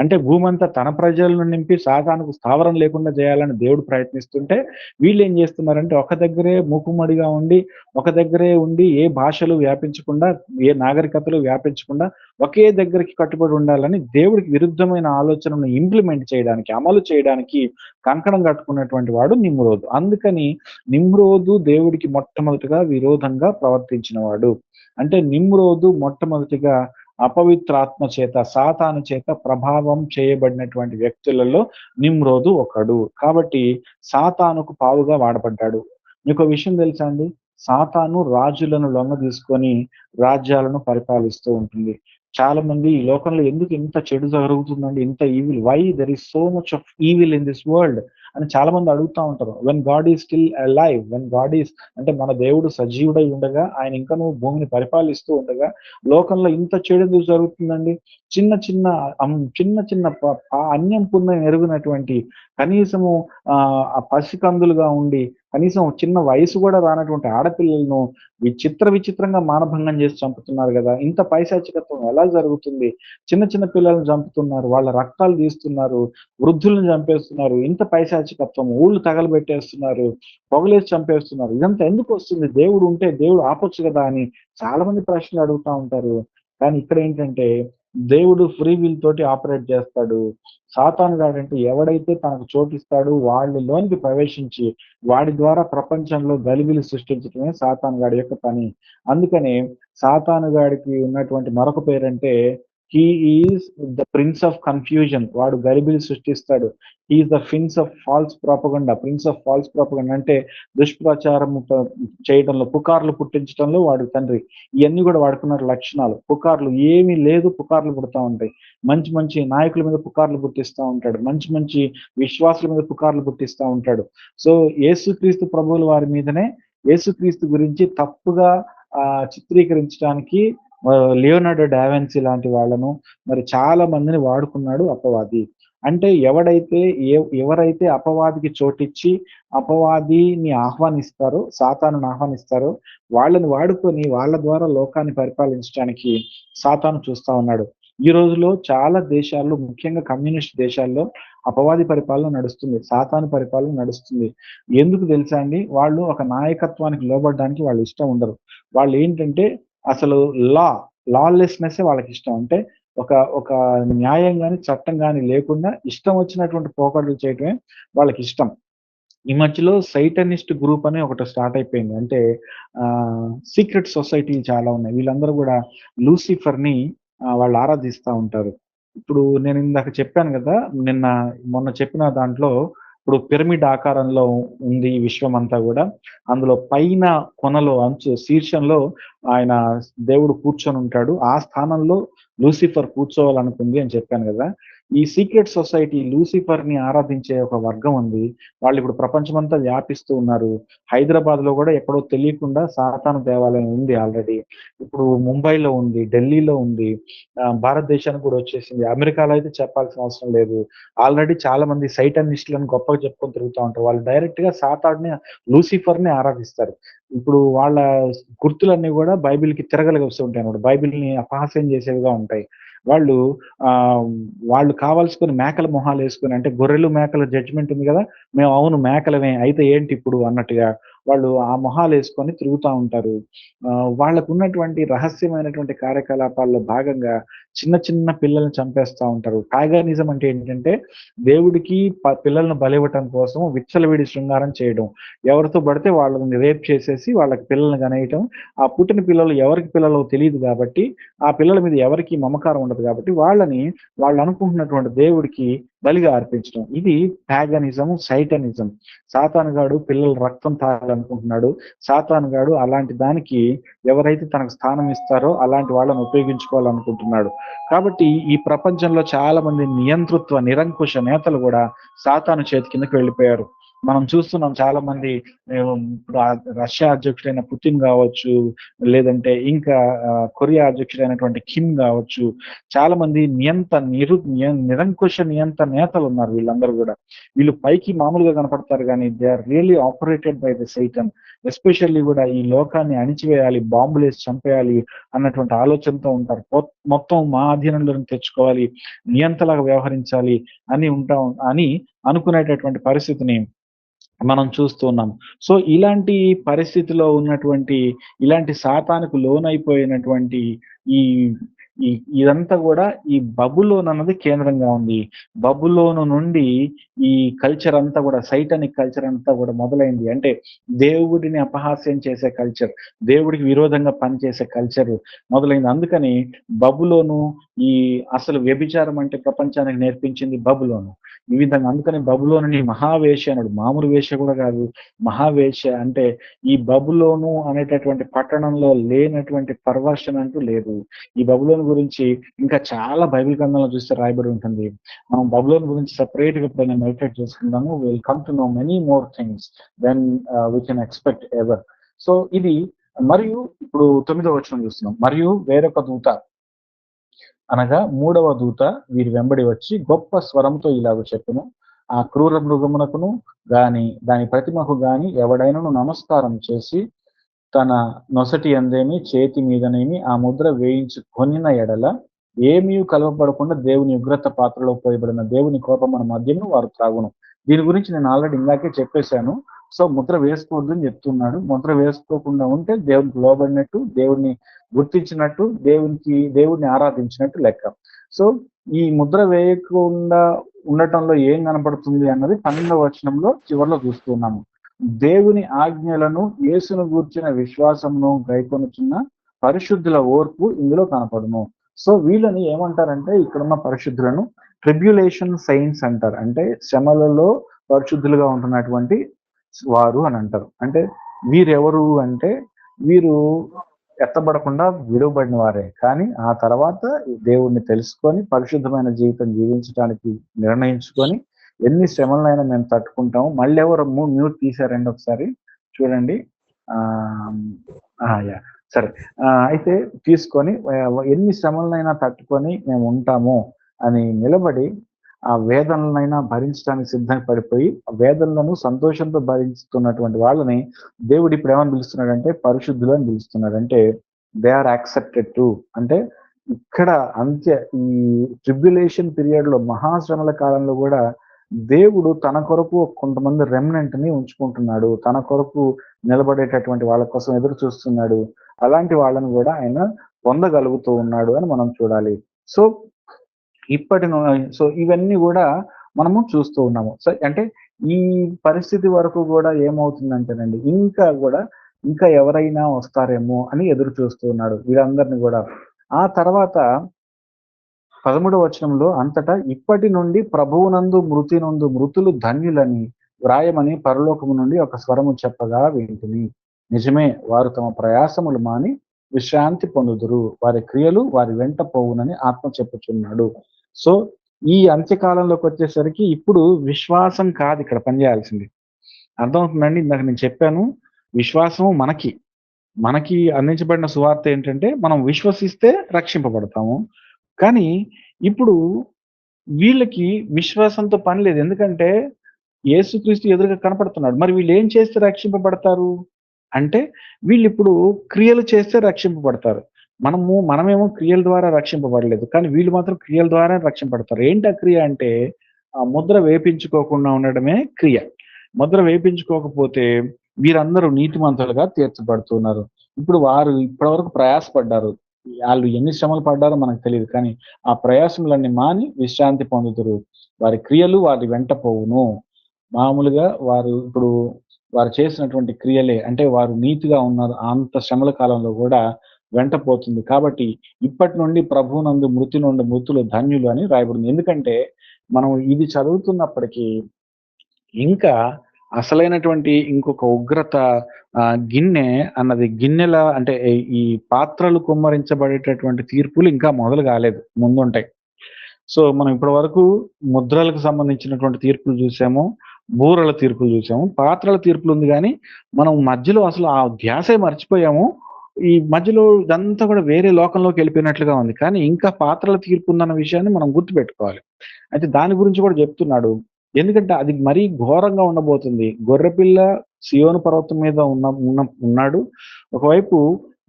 అంటే భూమి అంతా తన ప్రజలను నింపి సాతానుకు స్థావరం లేకుండా చేయాలని దేవుడు ప్రయత్నిస్తుంటే, వీళ్ళు ఏం చేస్తున్నారంటే ఒక దగ్గరే మూకుమ్మడిగా ఉండి, ఒక దగ్గరే ఉండి ఏ భాషలు వ్యాపించకుండా, ఏ నాగరికతలు వ్యాపించకుండా ఒకే దగ్గరికి కట్టుబడి ఉండాలని దేవుడికి విరుద్ధమైన ఆలోచనను ఇంప్లిమెంట్ చేయడానికి, అమలు చేయడానికి కంకణం కట్టుకున్నటువంటి వాడు నిమ్రోదు. అందుకని నిమ్రోదు దేవుడికి మొట్టమొదటిగా విరోధంగా ప్రవర్తించిన వాడు. అంటే నిమ్రోదు మొట్టమొదటిగా అపవిత్రాత్మ చేత, సాతాను చేత ప్రభావం చేయబడినటువంటి వ్యక్తులలో నిమ్రోదు ఒకడు. కాబట్టి సాతానుకు పావుగా వాడబడ్డాడు. మీకో విషయం తెలుసా అండి? సాతాను రాజులను లొంగదీసుకొని రాజ్యాలను పరిపాలిస్తూ ఉంటుంది. చాలా మంది ఈ లోకంలో ఎందుకు ఇంత చెడు జరుగుతుందండి? ఇంత evil, why there is so much of evil in this world అని చాలా మంది అడుగుతా ఉంటారు. When God is still alive, when God is, అంటే మన దేవుడు సజీవుడై ఉండగా, ఆయన ఇంకనూ భూమిని పరిపాలిస్తూ ఉండగా లోకంలో ఇంత చెడు ఎందుకు జరుగుతుందండి? చిన్న చిన్న చిన్న చిన్న అన్యం పుణ్యం ఎరుగినటువంటి, కనీసము ఆ పసికందులుగా ఉండి కనీసం చిన్న వయసు కూడా రానటువంటి ఆడపిల్లలను విచిత్రంగా మానభంగం చేసి చంపుతున్నారు కదా! ఇంత పైశాచికత్వం ఎలా జరుగుతుంది? చిన్న చిన్న పిల్లల్ని చంపుతున్నారు, వాళ్ళ రక్తాలు తీస్తున్నారు, వృద్ధులను చంపేస్తున్నారు. ఇంత పైశాచికత్వం, ఊళ్ళు తగలబెట్టేస్తున్నారు, పొగలేసి చంపేస్తున్నారు. ఇదంతా ఎందుకు వస్తుంది? దేవుడు ఉంటే దేవుడు ఆపొచ్చు కదా అని చాలా మంది ప్రశ్నలు అడుగుతా ఉంటారు. కానీ ఇక్కడ ఏంటంటే దేవుడు ఫ్రీ విల్ తోటి ఆపరేట్ చేస్తాడు. సాతాను గాడంటే ఎవడైతే తనకు చోటిస్తాడో వాళ్ళలోనికి ప్రవేశించి వాడి ద్వారా ప్రపంచంలో గలిబిలి సృష్టించడమే సాతాను గాడి యొక్క పని. అందుకనే సాతాను గాడికి ఉన్నటువంటి మరొక పేరంటే he is the prince of confusion. వాడు గలిబిలి సృష్టిస్తాడు. He is the prince of false propaganda అంటే దుష్ప్రచారము చేయడంలో, పుకార్లు పుట్టించడంలో వాడు తండ్రి. ఇయన్నీ కూడా వాడుకున్న లక్షణాలు. పుకార్లు ఏమీ లేదు, పుకార్లు పుడతా ఉంటాయి. మంచి మంచి నాయకుల మీద పుకార్లు పుట్టిస్తా ఉంటాడు. మంచి మంచి విశ్వాసుల మీద పుకార్లు పుట్టిస్తా ఉంటాడు. సో యేసుక్రీస్తు ప్రభువుల వారి మీదనే, యేసుక్రీస్తు గురించి తప్పుగా చిత్రీకరించడానికి లియోనార్డో డావిన్సీ లాంటి వాళ్ళను, మరి చాలా మందిని వాడుకున్నాడు అపవాది. అంటే ఎవరైతే అపవాదికి చోటిచ్చి అపవాదిని ఆహ్వానిస్తారో, సాతానుని ఆహ్వానిస్తారో వాళ్ళని వాడుకొని వాళ్ళ ద్వారా లోకాన్ని పరిపాలించడానికి సాతాను చూస్తా ఉన్నాడు. ఈ రోజులో చాలా దేశాల్లో, ముఖ్యంగా కమ్యూనిస్ట్ దేశాల్లో అపవాది పరిపాలన నడుస్తుంది. సాతాను పరిపాలన నడుస్తుంది. ఎందుకు తెలుసా అండి? వాళ్ళు ఒక నాయకత్వానికి లోబడడానికి వాళ్ళు ఇష్టం ఉండరు. వాళ్ళు ఏంటంటే అసలు లాలెస్‌నెస్సే వాళ్ళకిష్టం. అంటే ఒక ఒక న్యాయం గాని, చట్టం గాని లేకుండా ఇష్టం వచ్చినటువంటి పోకడలు చేయటమే వాళ్ళకిష్టం. ఈ మధ్యలో సైటనిస్ట్ గ్రూప్ అని ఒకటి స్టార్ట్ అయిపోయింది. అంటే సీక్రెట్ సొసైటీలు చాలా ఉన్నాయి. వీళ్ళందరూ గూడా లూసిఫర్‌ని వాళ్ళు ఆరాధిస్తా ఉంటారు. ఇప్పుడు నేను ఇందాక చెప్పాను గదా! మొన్న చెప్పిన దాంట్లో ఇప్పుడు పిరమిడ్ ఆకారంలో ఉంది ఈ విశ్వం అంతా గూడా. అందులో పైన కొనలో శీర్షంలో ఆయన దేవుడు కూర్చొనుంటాడు. ఆ స్థానంలో లూసిఫర్ కూర్చోవాలనుకుంది అని చెప్పాను గదా! ఈ సీక్రెట్ సొసైటీ లూసిఫర్‌ని ఆరాధించే ఒక వర్గం ఉంది. వాళ్ళిప్పుడు ప్రపంచమంతా వ్యాపిస్తూ ఉన్నారు. హైదరాబాద్‌లో గూడా ఎక్కడో తెలియకుండా సాతాను దేవాలయం ఉంది ఆల్రెడీ. ఇప్పుడు ముంబైలో ఉంది, ఢిల్లీలో ఉంది. భారతదేశానికి కూడా వచ్చేసింది. అమెరికాలో అయితే చెప్పాల్సిన అవసరం లేదు. ఆల్రెడీ చాలా మంది సైటానిస్టులని గొప్పగా చెప్పుకొని తిరుగుతా ఉంటారు. వాళ్ళు డైరెక్ట్‌గా సాతానుని, లూసిఫర్‌ని ఆరాధిస్తారు. ఇప్పుడు వాళ్ళ గుర్తులన్నీ గూడా బైబిల్‌కి తిరగలిగి వస్తూ ఉంటాయన్నమాట. బైబిల్‌ని అపహాస్యం చేసేవిగా ఉంటాయి. వాళ్ళు వాళ్ళు కావాల్సుకొని మేకల మొహాలేసుకొని, అంటే గొర్రెలు, మేకల జడ్జ్‌మెంట్ ఉంది గదా! మేము అవును మేకలమే అయితే ఏంటి ఇప్పుడు అన్నట్టుగా వాళ్ళు ఆ మొహాలేసుకొని తిరుగుతా ఉంటారు. వాళ్ళకున్నటువంటి రహస్యమైనటువంటి కార్యకలాపాల్లో భాగంగా చిన్న చిన్న పిల్లల్ని చంపేస్తా ఉంటారు. పాగానిజం అంటే ఏంటంటే దేవుడికి పిల్లల్ని బలివ్వటం కోసం విచ్చలవిడి శృంగారం చేయడం. ఎవరితో పడితే వాళ్ళని రేప్ చేసేసి వాళ్ళకి పిల్లల్ని కనేయటం. ఆ పుట్టిన పిల్లలు ఎవరికి పిల్లలో తెలీదు కాబట్టి, ఆ పిల్లల మీద ఎవరికీ మమకారం ఉండదు కాబట్టి వాళ్ళని వాళ్ళు అనుకుంటున్నటువంటి దేవుడికి బలిగా అర్పించడం. ఇది పాగనిజం, సైటనిజం. సాతానుగాడు పిల్లల రక్తం తాగాలనుకుంటున్నాడు. సాతానుగాడు అలాంటి దానికి ఎవరైతే తనకు స్థానం ఇస్తారో అలాంటి వాళ్ళని ఉపయోగించుకోవాలనుకుంటున్నాడు. కాబట్టి ఈ ప్రపంచంలో చాలా మంది నియంతృత్వ, నిరంకుశ నేతలు కూడా సాతాను చేతి కిందకి వెళ్ళిపోయారు. మనం చూస్తున్నాం చాలా మంది ఇప్పుడు రష్యా అధ్యక్షుడైన పుతిన్ కావచ్చు, లేదంటే ఇంకా కొరియా అధ్యక్షుడైనటువంటి కిమ్ కావచ్చు, చాలా మంది నిరంకుశ నియంత నేతలు ఉన్నారు వీళ్ళందరూ కూడా. వీళ్ళు పైకి మామూలుగా కనపడతారు కానీ they are really operated by the Satan. Especially కూడా ఈ లోకాన్ని అణిచివేయాలి, బాంబులేసి చంపేయాలి అన్నటువంటి ఆలోచనతో ఉంటారు. మొత్తం మా అధీనంలోకి తెచ్చుకోవాలి, నియంతలాగా వ్యవహరించాలి అని అనుకునేటటువంటి పరిస్థితిని మనం చూస్తూ ఉన్నాం. సో ఇలాంటి పరిస్థితిలో ఉన్నటువంటి, ఇలాంటి సాతానుకు లోనైపోయినటువంటి ఈ ఈ ఇదంతా కూడా ఈ బబులోన్ అన్నది కేంద్రంగా ఉంది. బబులోను నుండి ఈ కల్చర్ అంతా కూడా, సైటానిక్ కల్చర్ అంతా కూడా మొదలైంది. అంటే దేవుడిని అపహాస్యం చేసే కల్చర్, దేవుడికి విరోధంగా పనిచేసే కల్చర్ మొదలైంది. అందుకని బబులోను, ఈ అసలు వ్యభిచారం అంటే ప్రపంచానికి నేర్పించింది బబులోను. ఈ విధంగా అందుకని బబులోనుని మహావేశ్య అన్నాడు. మామూలు వేశ్య కూడా కాదు, మహావేశ్య. అంటే ఈ బబులోను అనేటటువంటి పట్టణంలో లేనటువంటి పర్వర్షన్ అంటూ లేదు. ఈ బబులోను గురించి ఇంకా చాలా బైబిల్ గ్రంథంలో చూస్తే రాయబడి ఉంటుంది. మనం బబులోను గురించి సెపరేట్ గా ఎప్పుడైనా మెడిటేట్ చేసుకుందాము. Will come to know many more things then we can expect ever. So ఇది, మరియు ఇప్పుడు 9వ వచనం చూస్తున్నాం. మరియు వేరొక దూత అనగా 3వ దూత వీరి వెంబడి వచ్చి గొప్ప స్వరంతో ఇలాగ చెప్పును, ఆ క్రూర మృగమునకును గాని దాని ప్రతిమకు గాని ఎవడైనను నమస్కారం చేసి తన నొసటి అందేమి చేతి మీదనేమి ఆ ముద్ర వేయించుకొనిన ఎడల ఏమీ కలవపడకుండా దేవుని ఉగ్రత పాత్రలో పోయబడిన దేవుని కోపమైన మద్యమును వారు త్రాగును. దీని గురించి నేను ఆల్రెడీ ఇందాకే చెప్పేశాను. సో ముద్ర వేసుకోవద్దు అని చెప్తున్నాడు. ముద్ర వేసుకోకుండా ఉంటే దేవునికి లోబడినట్టు, దేవుడిని గుర్తించినట్టు, దేవుడిని ఆరాధించినట్టు లెక్క. సో ఈ ముద్ర వేయకుండా ఉండటంలో ఏం కనపడుతుంది అన్నది 12వ వచనంలో చివరిలో చూస్తున్నాము. దేవుని ఆజ్ఞలను, యేసును గూర్చిన విశ్వాసమును గైకొనుచున్న పరిశుద్ధుల ఓర్పు ఇందులో కనపడును. సో వీళ్ళని ఏమంటారంటే, ఇక్కడున్న పరిశుద్ధులను ట్రిబ్యులేషన్ సైన్స్ అంటారు. అంటే శ్రమలలో పరిశుద్ధులుగా ఉంటున్నటువంటి వారు అని అంటారు. అంటే వీరెవరు అంటే, వీరు ఎత్తబడకుండా విడువబడిన వారే, కానీ ఆ తర్వాత దేవుణ్ణి తెలుసుకొని పరిశుద్ధమైన జీవితం జీవించడానికి నిర్ణయించుకొని ఎన్ని శ్రమలనైనా మేము తట్టుకుంటాము. మళ్ళీ ఎవరు మ్యూట్ తీశారండి ఒకసారి చూడండి. సరే, అయితే తీసుకొని ఎన్ని శ్రమలనైనా తట్టుకొని మేము ఉంటాము అని నిలబడి ఆ వేదనలనైనా భరించడానికి సిద్ధపడిపోయి ఆ వేదనలను సంతోషంతో భరిస్తున్నటువంటి వాళ్ళని దేవుడు ఇప్పుడు ఏమని పిలుస్తున్నాడంటే పరిశుద్ధులు అని పిలుస్తున్నాడు. అంటే దే ఆర్ యాక్సెప్టెడ్ టు. అంటే ఇక్కడ ఈ ట్రిబ్యులేషన్ పీరియడ్ లో, మహాశ్రమల కాలంలో కూడా దేవుడు తన కొరకు కొంతమంది రెమినెంట్ ని ఉంచుకుంటున్నాడు. తన కొరకు నిలబడేటటువంటి వాళ్ళ కోసం ఎదురు చూస్తున్నాడు. అలాంటి వాళ్ళని కూడా ఆయన పొందగలుగుతూ ఉన్నాడు అని మనం చూడాలి. సో సో ఇవన్నీ కూడా మనము చూస్తూ ఉన్నాము. సో అంటే ఈ పరిస్థితి వరకు కూడా ఏమవుతుందంటేనండి, ఇంకా ఎవరైనా వస్తారేమో అని ఎదురు చూస్తూ ఉన్నాడు వీళ్ళందరినీ కూడా. ఆ తర్వాత 13వ వచనంలో అంతటా ఇప్పటి నుండి ప్రభువునందు మృతి నందు మృతులు ధన్యులని వ్రాయమని పరలోకము నుండి ఒక స్వరము చెప్పగా వింటిని. నిజమే, వారు తమ ప్రయాసములు మాని విశ్రాంతి పొందుదురు, వారి క్రియలు వారి వెంట పోవునని ఆత్మ చెప్పుచున్నాడు. సో ఈ అంత్యకాలంలోకి వచ్చేసరికి ఇప్పుడు విశ్వాసం కాదు ఇక్కడ పనిచేయాల్సింది. అర్థమవుతుందండి? ఇందాక నేను చెప్పాను, విశ్వాసము మనకి అందించబడిన సువార్త ఏంటంటే మనం విశ్వసిస్తే రక్షింపబడతాము. కానీ ఇప్పుడు వీళ్ళకి విశ్వాసంతో పని లేదు. ఎందుకంటే యేసుక్రీస్తు ఎదురుగా కనపడుతున్నాడు. మరి వీళ్ళు ఏం చేస్తే రక్షింపబడతారు అంటే, వీళ్ళు ఇప్పుడు క్రియలు చేస్తే రక్షింపబడతారు. మనమేమో క్రియల ద్వారా రక్షింపబడలేదు, కానీ వీళ్ళు మాత్రం క్రియల ద్వారా రక్షింపబడతారు. ఏంటి ఆ క్రియ అంటే, ఆ ముద్ర వేపించుకోకుండా ఉండడమే క్రియ. ముద్ర వేపించుకోకపోతే వీరందరూ నీతిమంతులుగా తీర్చబడుతున్నారు. ఇప్పుడు వారు ఇప్పటివరకు ప్రయాసపడ్డారు, వాళ్ళు ఎన్ని శ్రమలు పడ్డారో మనకు తెలియదు, కానీ ఆ ప్రయాసములన్నీ మాని విశ్రాంతి పొందుదురు. వారి క్రియలు వారి వెంట పోవును. మామూలుగా ఇప్పుడు వారు చేసినటువంటి క్రియలే, అంటే వారు నీతిగా ఉన్నారు అంత శ్రమల కాలంలో కూడా వెంట పోతుంది. కాబట్టి ఇప్పటి నుండి ప్రభువునందు మృతి నుండి మృతులు ధన్యులు అని రాయబడింది. ఎందుకంటే మనం ఇది చదువుతున్నప్పటికీ ఇంకా అసలైనటువంటి ఇంకొక ఉగ్రత గిన్నె అన్నది గిన్నెల అంటే ఈ పాత్రలు కుమ్మరించబడేటటువంటి తీర్పులు ఇంకా మొదలు కాలేదు, ముందుంటాయి. సో మనం ఇప్పటి వరకు ముద్రలకు సంబంధించినటువంటి తీర్పులు చూసాము, బూరల తీర్పులు చూసాము, పాత్రల తీర్పులు ఉంది, కానీ మనం మధ్యలో అసలు ఆ ధ్యాసే మర్చిపోయాము. ఈ మధ్యలో ఇదంతా కూడా వేరే లోకంలోకి వెళ్ళిపోయినట్లుగా ఉంది, కానీ ఇంకా పాత్రల తీర్పు ఉందన్న విషయాన్ని మనం గుర్తుపెట్టుకోవాలి. అయితే దాని గురించి కూడా చెప్తున్నాడు. ఎందుకంటే అది మరీ ఘోరంగా ఉండబోతుంది. గొర్రెపిల్ల సియోను పర్వతం మీద ఉన్నాడు. ఒకవైపు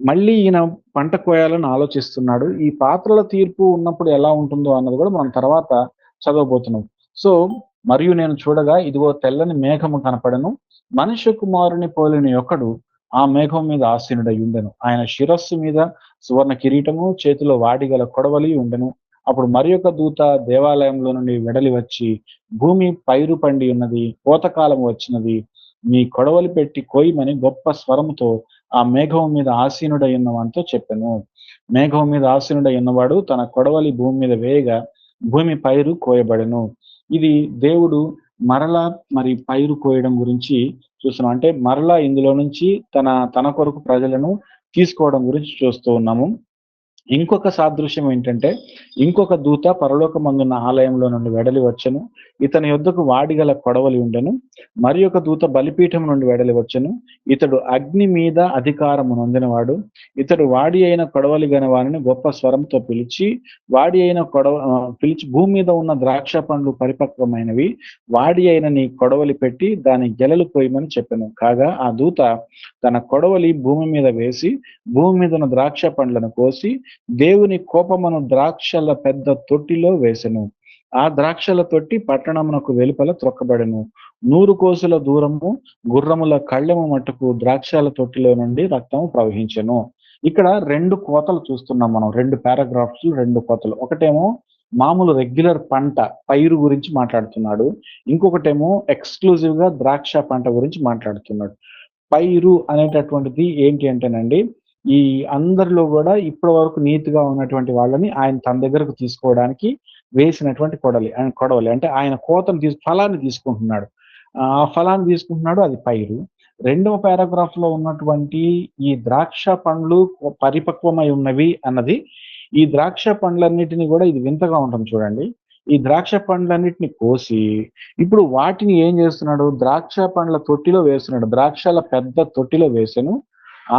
మళ్ళీ ఈయన పంట కోయాలని ఆలోచిస్తున్నాడు. ఈ పాత్రల తీర్పు ఉన్నప్పుడు ఎలా ఉంటుందో అన్నది కూడా మనం తర్వాత చదవబోతున్నాం. సో మరియు నేను చూడగా ఇదిగో తెల్లని మేఘము కనపడెను. మనుష్య కుమారుని పోలిన ఒకడు ఆ మేఘం మీద ఆసీనుడై ఉండెను. ఆయన శిరస్సు మీద సువర్ణ కిరీటము, చేతిలో వాడిగల కొడవలి ఉండెను. అప్పుడు మరి ఒక దూత దేవాలయంలో నుండి వెడలి వచ్చి, భూమి పైరు పండి ఉన్నది, కోతకాలం వచ్చినది, మీ కొడవలి పెట్టి కోయమని గొప్ప స్వరముతో ఆ మేఘం మీద ఆసీనుడై ఉన్నవానితో చెప్పెను. మేఘం మీద ఆసీనుడై ఉన్నవాడు తన కొడవలి భూమి మీద వేయగా భూమి పైరు కోయబడెను. ఇది దేవుడు మరలా మరి పైరు కోయడం గురించి చూస్తున్నాం. అంటే మరలా ఇందులో నుంచి తన కొరకు ప్రజలను తీసుకోవడం గురించి చూస్తూ ఉన్నాము. ఇంకొక సాదృశ్యం ఏంటంటే, ఇంకొక దూత పరలోకమందున్న ఆలయంలో నుండి వెడలి వచ్చెను. ఇతని యొద్దకు వాడిగల కొడవలి ఉండెను. మరి ఒక దూత బలిపీఠం నుండి వెడలి వచ్చెను. ఇతడు అగ్ని మీద అధికారము నొందినవాడు. ఇతడు వాడి అయిన కొడవలి గల వారిని గొప్ప స్వరంతో పిలిచి భూమి మీద ఉన్న ద్రాక్ష పండ్లు పరిపక్వమైనవి, వాడి అయిన నీ కొడవలి పెట్టి దాని గెలలు కోయమని చెప్పెను. కాగా ఆ దూత తన కొడవలి భూమి మీద వేసి భూమి మీద ఉన్న ద్రాక్ష పండ్లను కోసి దేవుని కోపమును ద్రాక్షల పెద్ద తొట్టిలో వేసెను. ఆ ద్రాక్షల తొట్టి పట్టణమునకు వెలుపల త్రొక్కబడెను. 100 కోసుల దూరము గుర్రముల కళ్ళెము మట్టుకు ద్రాక్షల తొట్టిలో నుండి రక్తము ప్రవహించెను. ఇక్కడ 2 కోతలు చూస్తున్నాం మనం. 2 పారాగ్రాఫ్స్, 2 కోతలు. ఒకటేమో మామూలు రెగ్యులర్ పంట పైరు గురించి మాట్లాడుతున్నాడు. ఇంకొకటేమో ఎక్స్క్లూజివ్ గా ద్రాక్ష పంట గురించి మాట్లాడుతున్నాడు. పైరు అనేటటువంటిది ఏంటి అంటేనండి, ఈ అందరిలో కూడా ఇప్పటి వరకు నీతిగా ఉన్నటువంటి వాళ్ళని ఆయన తన దగ్గరకు తీసుకోవడానికి వేసినటువంటి కొడవలి. అంటే ఆయన ఫలాన్ని తీసుకుంటున్నాడు. ఆ ఫలాన్ని తీసుకుంటున్నాడు, అది పైరు. 2వ పారాగ్రాఫ్ లో ఉన్నటువంటి ఈ ద్రాక్ష పండ్లు పరిపక్వమై ఉన్నవి అన్నది, ఈ ద్రాక్ష పండ్లన్నిటిని కూడా ఇది వింతగా ఉంటుంది చూడండి. ఈ ద్రాక్ష పండ్లన్నిటిని కోసి ఇప్పుడు వాటిని ఏం చేస్తున్నాడు, ద్రాక్ష పండ్ల తొట్టిలో వేస్తున్నాడు. ద్రాక్షల పెద్ద తొట్టిలో వేసెను.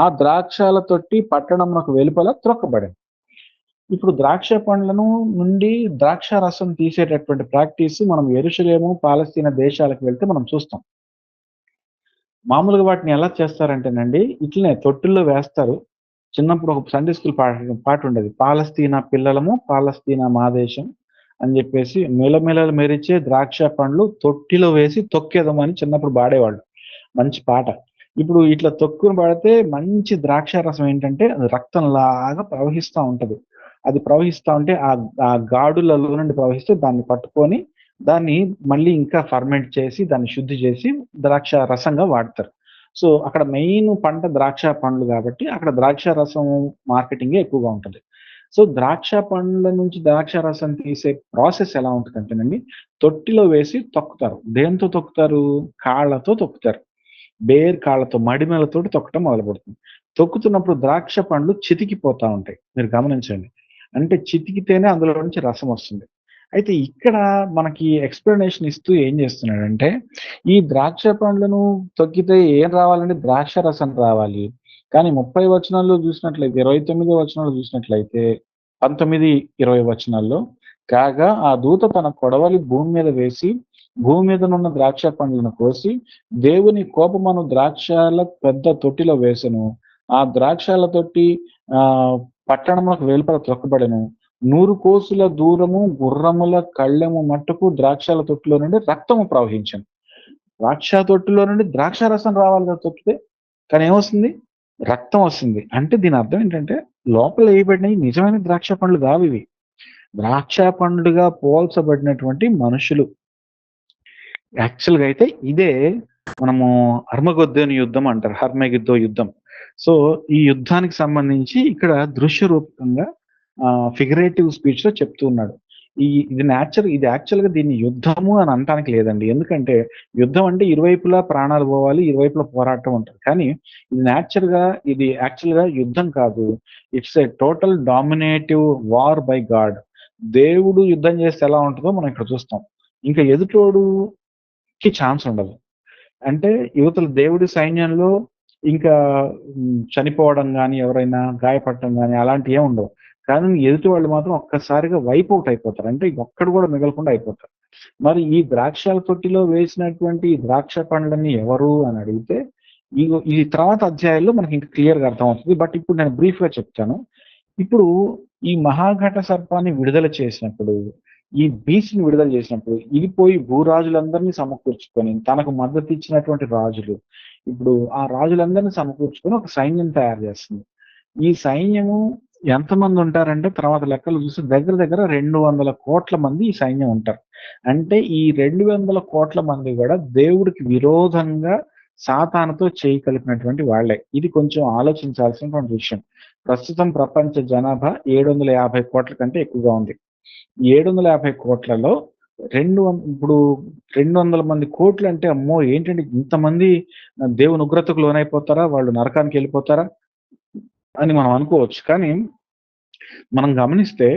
ఆ ద్రాక్షల తొట్టి పట్టణమునకు వెలుపల త్రొక్కబడెను. ఇప్పుడు ద్రాక్ష పండ్లను నుండి ద్రాక్ష రసం తీసేటటువంటి ప్రాక్టీస్ మనం యెరూషలేము, పాలస్తీనా దేశాలకు వెళ్తే మనం చూస్తాం. మామూలుగా వాటిని ఎలా చేస్తారంటేనండి, ఇట్లనే తొట్టిల్లో వేస్తారు. చిన్నప్పుడు ఒక సండే స్కూల్ పాట ఉండేది, పాలస్తీనా పిల్లలము పాలస్తీనా మా దేశం అని చెప్పేసి మెలమెలలు మెరిచే ద్రాక్ష పండ్లు తొట్టిలో వేసి తొక్కేదమని చిన్నప్పుడు పాడేవాళ్ళు. మంచి పాట. ఇప్పుడు ఇట్లా తొక్కుని పడితే మంచి ద్రాక్ష రసం ఏంటంటే అది రక్తంలాగా ప్రవహిస్తూ ఉంటది. అది ప్రవహిస్తూ ఉంటే ఆ గాడులలో నుండి ప్రవహిస్తే దాన్ని పట్టుకొని దాన్ని మళ్ళీ ఇంకా ఫర్మెంట్ చేసి దాన్ని శుద్ధి చేసి ద్రాక్ష రసంగా వాడతారు. సో అక్కడ మెయిన్ పంట ద్రాక్ష పండ్లు కాబట్టి అక్కడ ద్రాక్ష రసం మార్కెటింగే ఎక్కువగా ఉంటుంది. సో ద్రాక్ష పండ్ల నుంచి ద్రాక్ష రసం తీసే ప్రాసెస్ ఎలా ఉంటుందంటేనండి, తొట్టిలో వేసి తొక్కుతారు. దేంతో తొక్కుతారు? కాళ్ళతో తొక్కుతారు. బేర్ కాళ్ళతో, మడిమెలతోటి తొక్కటం మొదలుపెడుతుంది. తొక్కుతున్నప్పుడు ద్రాక్ష పండ్లు చితికిపోతా ఉంటాయి. మీరు గమనించండి. అంటే చితికితేనే అందులో నుంచి రసం వస్తుంది. అయితే ఇక్కడ మనకి ఎక్స్‌ప్లనేషన్ ఇస్తూ ఏం చేస్తున్నాడంటే, ఈ ద్రాక్ష పండ్లను తొక్కితే ఏం రావాలంటే ద్రాక్ష రసం రావాలి. కానీ 30 వచనాల్లో చూసినట్లయితే, 29 వచనాల్లో చూసినట్లయితే, 19, 20 వచనాల్లో, కాగా ఆ దూత తన కొడవలి భూమి మీద వేసి భూమి మీదనున్న ద్రాక్ష పండ్లను కోసి దేవుని కోపమును ద్రాక్షల పెద్ద తొట్టిలో వేసెను. ఆ ద్రాక్షల తొట్టి పట్టణమునకు వెలుపల త్రొక్కబడెను. 100 కోసుల దూరము గుర్రముల కళ్ళెము మట్టుకు ద్రాక్షల తొట్టిలో నుండి రక్తము ప్రవహించెను. ద్రాక్ష తొట్టిలో నుండి ద్రాక్ష రసం రావాలి కదా తొక్కితే, కానీ ఏమొస్తుంది? రక్తం వస్తుంది. అంటే దీని అర్థం ఏంటంటే లోపల వేయబడినవి నిజమైన ద్రాక్ష పండ్లు కావు ఇవి. ద్రాక్ష పండ్లుగా పోల్చబడినటువంటి మనుషులు. యాక్చువల్‌గా అయితే ఇదే మనము అర్మగెద్దోను యుద్ధం అంటారు. హర్మగెద్దో యుద్ధం. సో, ఈ యుద్ధానికి సంబంధించి ఇక్కడ దృశ్య రూపకంగా ఫిగరేటివ్ స్పీచ్‌లో చెప్తూ ఉన్నాడు. ఇది యాక్చువల్‌గా దీన్ని యుద్ధము అని అనటానికి లేదండి. ఎందుకంటే యుద్ధం అంటే ఇరువైపులా ప్రాణాలు పోవాలి. ఇరువైపులా పోరాటం ఉంటది. కానీ ఇది యాక్చువల్‌గా యుద్ధం కాదు. It's a total dominative war by God. దేవుడు యుద్ధం చేస్తే ఎలా ఉంటదో మనం ఇక్కడ చూస్తాం. ఇంకా ఎదుటోడుకి ఛాన్స్ ఉండదు. అంటే యువతల దేవుడి సైన్యంలో ఇంకా చనిపోవడం గాని, ఎవరైనా గాయపడటం గాని అలాంటియేం ఉండవు. కానీ ఎదుటి వాళ్ళు మాత్రం ఒక్కసారిగా వైప్ ఔట్ అయిపోతారు. అంటే ఒక్కడు కూడా మిగలకుండా అయిపోతారు. మరి ఈ ద్రాక్షల తొట్టిలో వేసినటువంటి ఈ ద్రాక్ష పండ్లన్నీ ఎవరు అని అడిగితే, ఈ తర్వాత అధ్యాయాల్లో మనకి ఇంకా క్లియర్‌గా అర్థమవుతది. బట్ ఇప్పుడు నేను బ్రీఫ్‌గా చెప్తాను. ఇప్పుడు ఈ మహాఘట సర్పాన్ని విడుదల చేసినప్పుడు, ఈ బీస్ట్‌ని విడుదల చేసినప్పుడు, ఇది పోయి భూరాజులందరినీ సమకూర్చుకొని, తనకు మద్దతు ఇచ్చినటువంటి రాజులు, ఇప్పుడు ఆ రాజులందరినీ సమకూర్చుకొని ఒక సైన్యం తయారు చేస్తుంది. ఈ సైన్యము ఎంతమంది ఉంటారంటే తర్వాత లెక్కలు చూస్తే దగ్గర దగ్గర 200,00,00,000 మంది ఈ సైన్యం ఉంటారు. అంటే ఈ 200,00,00,000 మంది కూడా దేవుడికి విరోధంగా సాతానుతో చేయి కలిపినటువంటి వాళ్ళే. ఇది కొంచెం ఆలోచించాల్సినటువంటి విషయం. ప్రస్తుతం ప్రపంచ జనాభా 750,00,00,000 కంటే ఎక్కువగా ఉంది. 750,00,00,000లో ఇప్పుడు 200 మంది కోట్లంటే అమ్మో! ఏంటండి ఇంతమంది దేవుని ఉగ్రతకు లోనైపోతారా? వాళ్ళు నరకానికెళ్ళిపోతారా? అని మనం అనుకోవచ్చు. కానీ మనం గమనిస్తే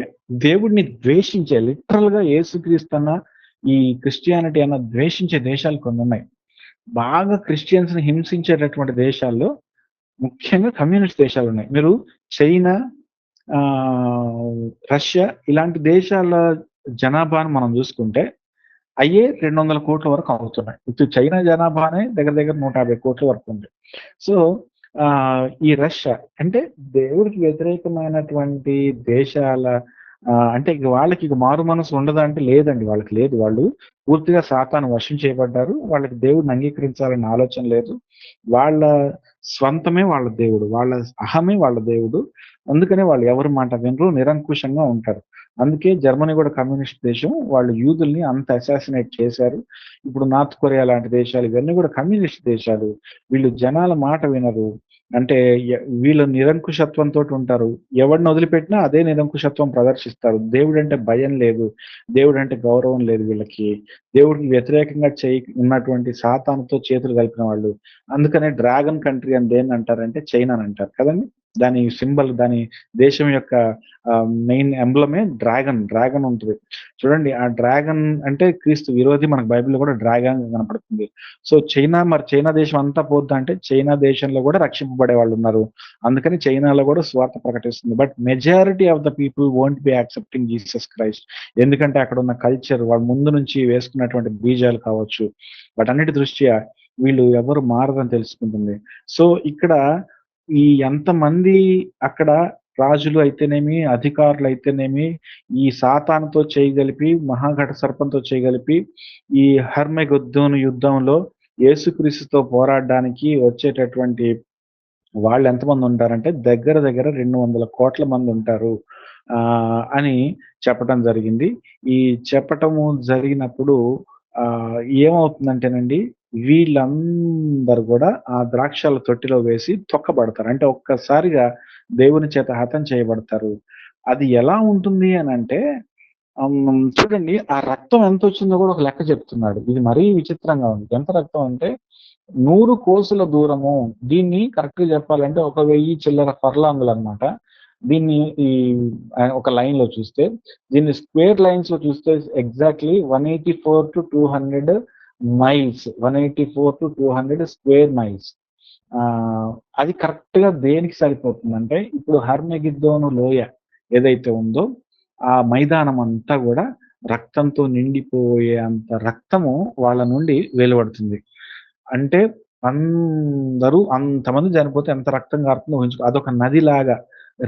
దేవుడిని ద్వేషించే లిటరల్‌గా యేసుక్రీస్తన్న, ఈ క్రిస్టియానిటీ అన్న ద్వేషించే దేశాలు కొన్నున్నాయి. బాగా క్రిస్టియన్స్‌ని హింసించేటటువంటి దేశాల్లో ముఖ్యంగా కమ్యూనిస్ట్ దేశాలున్నాయి. మీరు చైనా, రష్యా ఇలాంటి దేశాల జనాభాను మనం చూసుకుంటే అయ్యే 200,00,00,000 వరకు అవుతున్నాయి. ఇప్పుడు చైనా జనాభానే దగ్గర దగ్గర 150,00,00,000 వరకు ఉంది. సో, ఈ రష్యా అంటే దేవుడికి వ్యతిరేకమైనటువంటి దేశాల అంటే ఇక వాళ్ళకి మారు మనసు ఉండదా అంటే లేదండి. వాళ్ళకి లేదు. వాళ్ళు పూర్తిగా సాతాను వశం చేయబడ్డారు. వాళ్ళకి దేవుడిని అంగీకరించాలన్న ఆలోచన లేదు. వాళ్ళ స్వంతమే వాళ్ళ దేవుడు. వాళ్ళ అహమే వాళ్ళ దేవుడు. అందుకనే వాళ్ళు ఎవరి మాట వినరు. నిరంకుశంగా ఉంటారు. అందుకే జర్మనీ కూడా కమ్యూనిస్ట్ దేశం. వాళ్ళు యూదుల్ని అంత అసాసినేట్ చేశారు. ఇప్పుడు నార్త్ కొరియా లాంటి దేశాలు ఇవన్నీ కూడా కమ్యూనిస్ట్ దేశాలు. వీళ్ళు జనాల మాట వినరు. అంటే వీళ్ళు నిరంకుశత్వంతోటి ఉంటారు. ఎవడిని వదిలిపెట్టినా అదే నిరంకుశత్వం ప్రదర్శిస్తారు. దేవుడంటే భయం లేదు. దేవుడంటే గౌరవం లేదు వీళ్ళకి. దేవుడికి వ్యతిరేకంగా ఉన్నటువంటి సాతానుతో చేతులు కలిపిన వాళ్ళు. అందుకనే డ్రాగన్ కంట్రీ అని దేన్నంటారంటే చైనాని అంటారు కదండీ! దాని సింబల్, దాని దేశం యొక్క మెయిన్ ఎంబ్లమే డ్రాగన్. డ్రాగన్ ఉంటది. చూడండి ఆ డ్రాగన్ అంటే క్రీస్తు విరోధి. మనకు బైబిల్‌లో కూడా డ్రాగన్ కనపడుతుంది. సో, చైనా దేశం అంతా పోద్దా అంటే చైనా దేశంలో కూడా రక్షింపబడే వాళ్ళున్నారు. అందుకని చైనాలో కూడా సువార్త ప్రకటిస్తుంది. But majority of the people won't be accepting Jesus Christ. ఎందుకంటే అక్కడున్న కల్చర్, వాళ్ళ ముందు నుంచి వేసుకున్నటువంటి బీజాలు కావచ్చు, వాటన్నిటి దృష్ట్యా వీళ్ళు ఎవరు మారరని తెలుసుకుంటుంది. సో, ఇక్కడ ఈ ఎంతమంది అక్కడ రాజులు అయితేనేమి, అధికారులు అయితేనేమి, ఈ సాతానుతో చేయగలిపి, మహాఘట సర్పంతో చేయగలిపి, ఈ హర్మగెద్దోను యుద్ధంలో యేసుక్రీస్తుతో పోరాడడానికి వచ్చేటటువంటి వాళ్ళు ఎంతమంది ఉంటారంటే దగ్గర దగ్గర 200,00,00,000 మంది ఉంటారు అని చెప్పటం జరిగింది. ఈ చెప్పటము జరిగినప్పుడు ఏమవుతుందంటేనండి, వీళ్ళందరూ కూడా ఆ ద్రాక్షల తొట్టిలో వేసి తొక్కబడతారు. అంటే ఒక్కసారిగా దేవుని చేత హతం చేయబడతారు. అది ఎలా ఉంటుంది అనంటే చూడండి ఆ రక్తం ఎంతొచ్చిందో కూడా ఒక లెక్క చెప్తున్నాడు. ఇది మరీ విచిత్రంగా ఉంది. ఎంత రక్తం అంటే 100 కోసుల దూరము. దీన్ని కరెక్ట్‌గా చెప్పాలంటే ఒక 1000 చిల్లర ఫర్లాంగులనమాట. దీన్ని ఒక లైన్‌లో చూస్తే, దీన్ని స్క్వేర్ లైన్స్‌లో చూస్తే ఎగ్జాక్ట్‌లీ 184-200 మైల్స్. 184-200 square miles. అది కరెక్ట్‌గా దేనికి సరిపోతుందంటే, ఇప్పుడు హర్మగిద్దోను లోయ ఏదైతే ఉందో, ఆ మైదానం అంతా గూడా రక్తంతో నిండిపోయే అంత రక్తము వాళ్ళ నుండి వెలువడుతుంది. అంటే అందరూ అంతమంది చనిపోతే ఎంత రక్తం కారుతుందో ఊహించుకో. అదొక నదిలాగా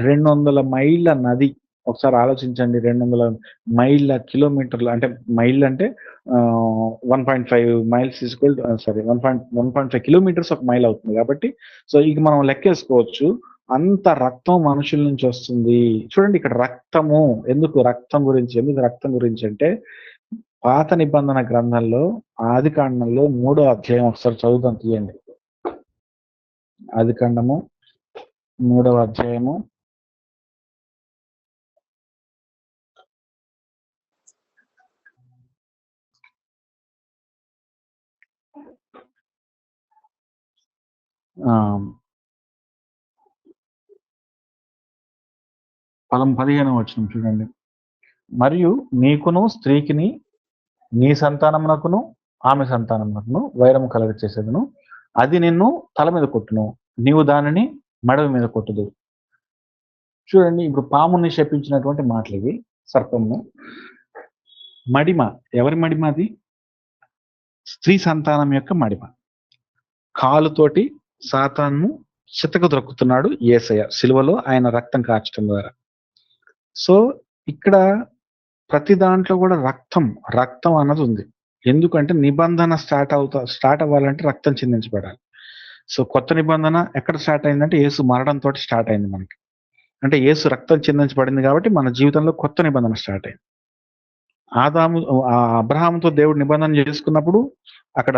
200 మైళ్ళ నది ఒకసారి ఆలోచించండి. 200 మైళ్ళ కిలోమీటర్లు అంటే మైళ్ళు అంటే 1.5 మైల్స్ ఈక్వల్ సారీ 1.5 కిలోమీటర్స్ ఒక మైల్ అవుతుంది కాబట్టి సో ఇక మనం లెక్కేసుకోవచ్చు. అంత రక్తం మనుషుల నుంచి వస్తుంది. చూడండి ఇక్కడ రక్తము ఎందుకు రక్తం గురించి అంటే పాత నిబంధన గ్రంథంలో ఆదికాండంలో 3వ అధ్యాయం ఒకసారి చదువుదాం తీయండి. ఆదికాండము 3వ అధ్యాయము ఆ 15వ వచనం చూడండి. మరియు నీకును స్త్రీకిని నీ సంతానమునకును ఆమె సంతానమునకును వైరము కలగ చేసేదను. అది నిన్ను తల మీద కొట్టును, నీవు దానిని మడవి మీద కొట్టుదు. చూడండి ఇప్పుడు పాముని శపించినటువంటి మాటలు ఇవి. సర్పము మడిమ, ఎవరి మడిమ? అది స్త్రీ సంతానం యొక్క మడిమ. కాలుతోటి సాతాను చితక దొరుకుతున్నాడు యేసయ్య సిలువలో ఆయన రక్తం కార్చడం ద్వారా. సో ఇక్కడ ప్రతి దాంట్లో కూడా రక్తం అన్నది ఉంది. ఎందుకంటే నిబంధన స్టార్ట్ అవ్వాలంటే రక్తం చిందించబడాలి. సో కొత్త నిబంధన ఎక్కడ స్టార్ట్ అయిందంటే యేసు మరణంతో స్టార్ట్ అయింది మనకి. అంటే యేసు రక్తం చిందించబడింది కాబట్టి మన జీవితంలో కొత్త నిబంధన స్టార్ట్ అయింది. అబ్రహాముతో దేవుడు నిబంధన చేసుకున్నప్పుడు అక్కడ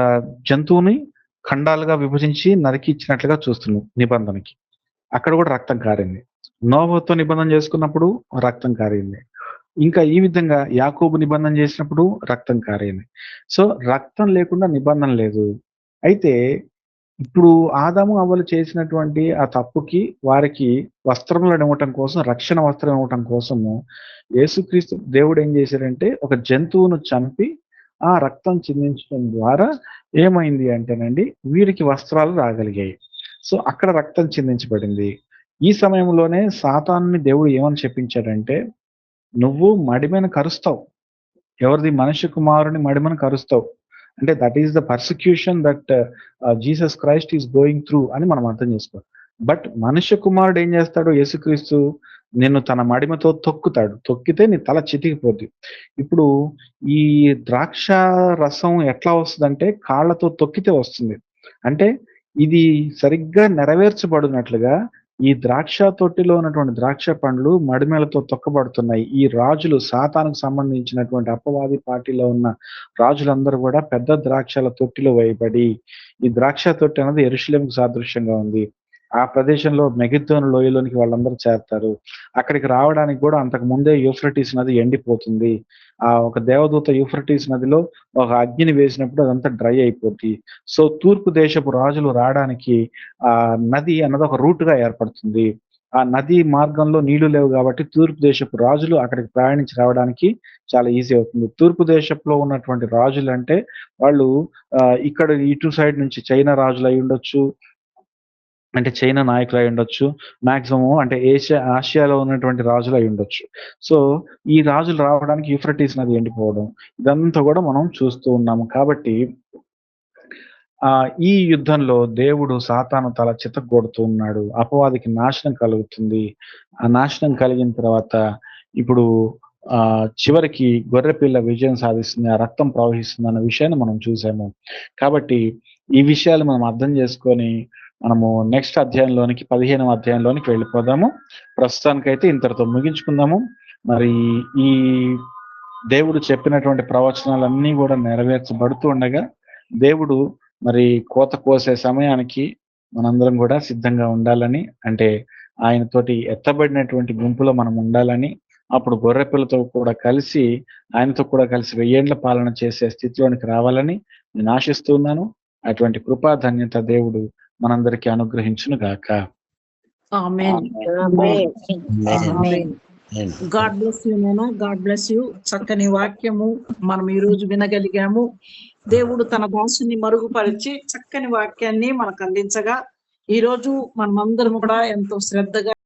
జంతువుని ఖండాలుగా విభజించి నరికి ఇచ్చినట్లుగా చూస్తున్నాం నిబంధనకి. అక్కడ కూడా రక్తం కారింది. నోవహుతో నిబంధన చేసుకున్నప్పుడు రక్తం కారింది. ఇంకా ఈ విధంగా యాకోబు నిబంధన చేసినప్పుడు రక్తం కారింది. సో రక్తం లేకుండా నిబంధన లేదు. అయితే ఇప్పుడు ఆదాము అవ్వలు చేసినటువంటి ఆ తప్పుకి వారికి వస్త్రములను ఇవ్వటం కోసం, రక్షణ వస్త్రం ఇవ్వటం కోసము యేసుక్రీస్తు దేవుడు ఏం చేశారంటే ఒక జంతువును చంపి ఆ రక్తం చిందించడం ద్వారా ఏమైంది అంటేనండి వీరికి వస్త్రాలు రాగలిగాయి. సో అక్కడ రక్తం చిందించబడింది. ఈ సమయంలోనే సాతానుని దేవుడు ఏమని చెప్పించాడంటే నువ్వు మడిమెను కరుస్తావు. ఎవరిది? మనుష్య కుమారుని మడిమను కరుస్తావు. అంటే that is the persecution that Jesus Christ is going through అని మనం అర్థం చేసుకోవాలి. బట్ మనుష్య కుమారుడు ఏం చేస్తాడు? యేసుక్రీస్తు నిన్ను తన మడిమతో తొక్కుతాడు. తొక్కితే నీ తల చితికిపోద్ది. ఇప్పుడు ఈ ద్రాక్ష రసం ఎట్లా వస్తుందంటే కాళ్ళతో తొక్కితే వస్తుంది. అంటే ఇది సరిగ్గా నెరవేర్చబడినట్లుగా ఈ ద్రాక్ష తొట్టిలో ఉన్నటువంటి ద్రాక్ష పండ్లు మడిమెలతో తొక్కబడుతున్నాయి. ఈ రాజులు సాతానుకు సంబంధించినటువంటి అపవాది పార్టీలో ఉన్న రాజులందరూ కూడా పెద్ద ద్రాక్షల తొట్టిలో వేయబడి, ఈ ద్రాక్ష తొట్టి అనేది యెరూషలేముకు సాదృశ్యంగా ఉంది. ఆ ప్రదేశంలో మెగిద్దోను లోయలోనికి వాళ్ళందరూ చేరతారు. అక్కడికి రావడానికి కూడా అంతకు ముందే యూఫ్రటీస్ నది ఎండిపోతుంది. ఒక దేవదూత యూఫ్రటీస్ నదిలో ఒక అగ్నిని వేసినప్పుడు అదంతా డ్రై అయిపోద్ది. సో తూర్పు దేశపు రాజులు రావడానికి ఆ నది అన్నది ఒక రూట్ గా ఏర్పడుతుంది. ఆ నది మార్గంలో నీళ్లు లేవు కాబట్టి తూర్పు దేశపు రాజులు అక్కడికి ప్రయాణించి రావడానికి చాలా ఈజీ అవుతుంది. తూర్పు దేశంలో ఉన్నటువంటి రాజులు అంటే వాళ్ళు ఇక్కడ ఇటు సైడ్ నుంచి చైనా రాజులు అయి ఉండొచ్చు, అంటే చైనా నాయకులు అయి ఉండొచ్చు, మాక్సిమం అంటే ఆసియాలో ఉన్నటువంటి రాజులు అయి ఉండొచ్చు. సో ఈ రాజులు రావడానికి యూఫ్రటీస్ నది ఎండిపోవడం ఇదంతా కూడా మనం చూస్తూ ఉన్నాము. కాబట్టి ఈ యుద్ధంలో దేవుడు సాతాను తల చితగ్గొడుతూ ఉన్నాడు. అపవాదికి నాశనం కలుగుతుంది. ఆ నాశనం కలిగిన తర్వాత ఇప్పుడు చివరికి గొర్రెపిల్ల విజయం సాధిస్తుంది, ఆ రక్తం ప్రవహిస్తుంది అన్న విషయాన్ని మనం చూసాము. కాబట్టి ఈ విషయాలు మనం అర్థం చేసుకొని మనము నెక్స్ట్ అధ్యాయంలోనికి 15వ అధ్యాయంలోనికి వెళ్ళిపోదాము. ప్రస్తుతానికైతే ఇంతటితో ముగించుకుందాము. మరి ఈ దేవుడు చెప్పినటువంటి ప్రవచనాలన్నీ కూడా నెరవేర్చబడుతూ ఉండగా దేవుడు మరి కోత కోసే సమయానికి మనందరం కూడా సిద్ధంగా ఉండాలని, అంటే ఆయనతోటి ఎత్తబడినటువంటి గుంపులో మనం ఉండాలని, అప్పుడు గొర్రెపిల్లతో కూడా కలిసి ఆయనతో కూడా కలిసి 1000 ఏండ్ల పాలన చేసే స్థితిలోనికి రావాలని నేను ఆశిస్తున్నాను. అటువంటి కృపా ధన్యత దేవుడు మనందరికీ అనుగ్రహించును గాక. ఆమేన్. గాడ్ బ్లెస్ యూ నేనా. God bless you. చక్కని వాక్యము మనం ఈ రోజు వినగలిగాము. దేవుడు తన దాసుని మరుగుపరిచి చక్కని వాక్యాన్ని మనకు అందించగా ఈ రోజు మనమందరం కూడా ఎంతో శ్రద్ధగా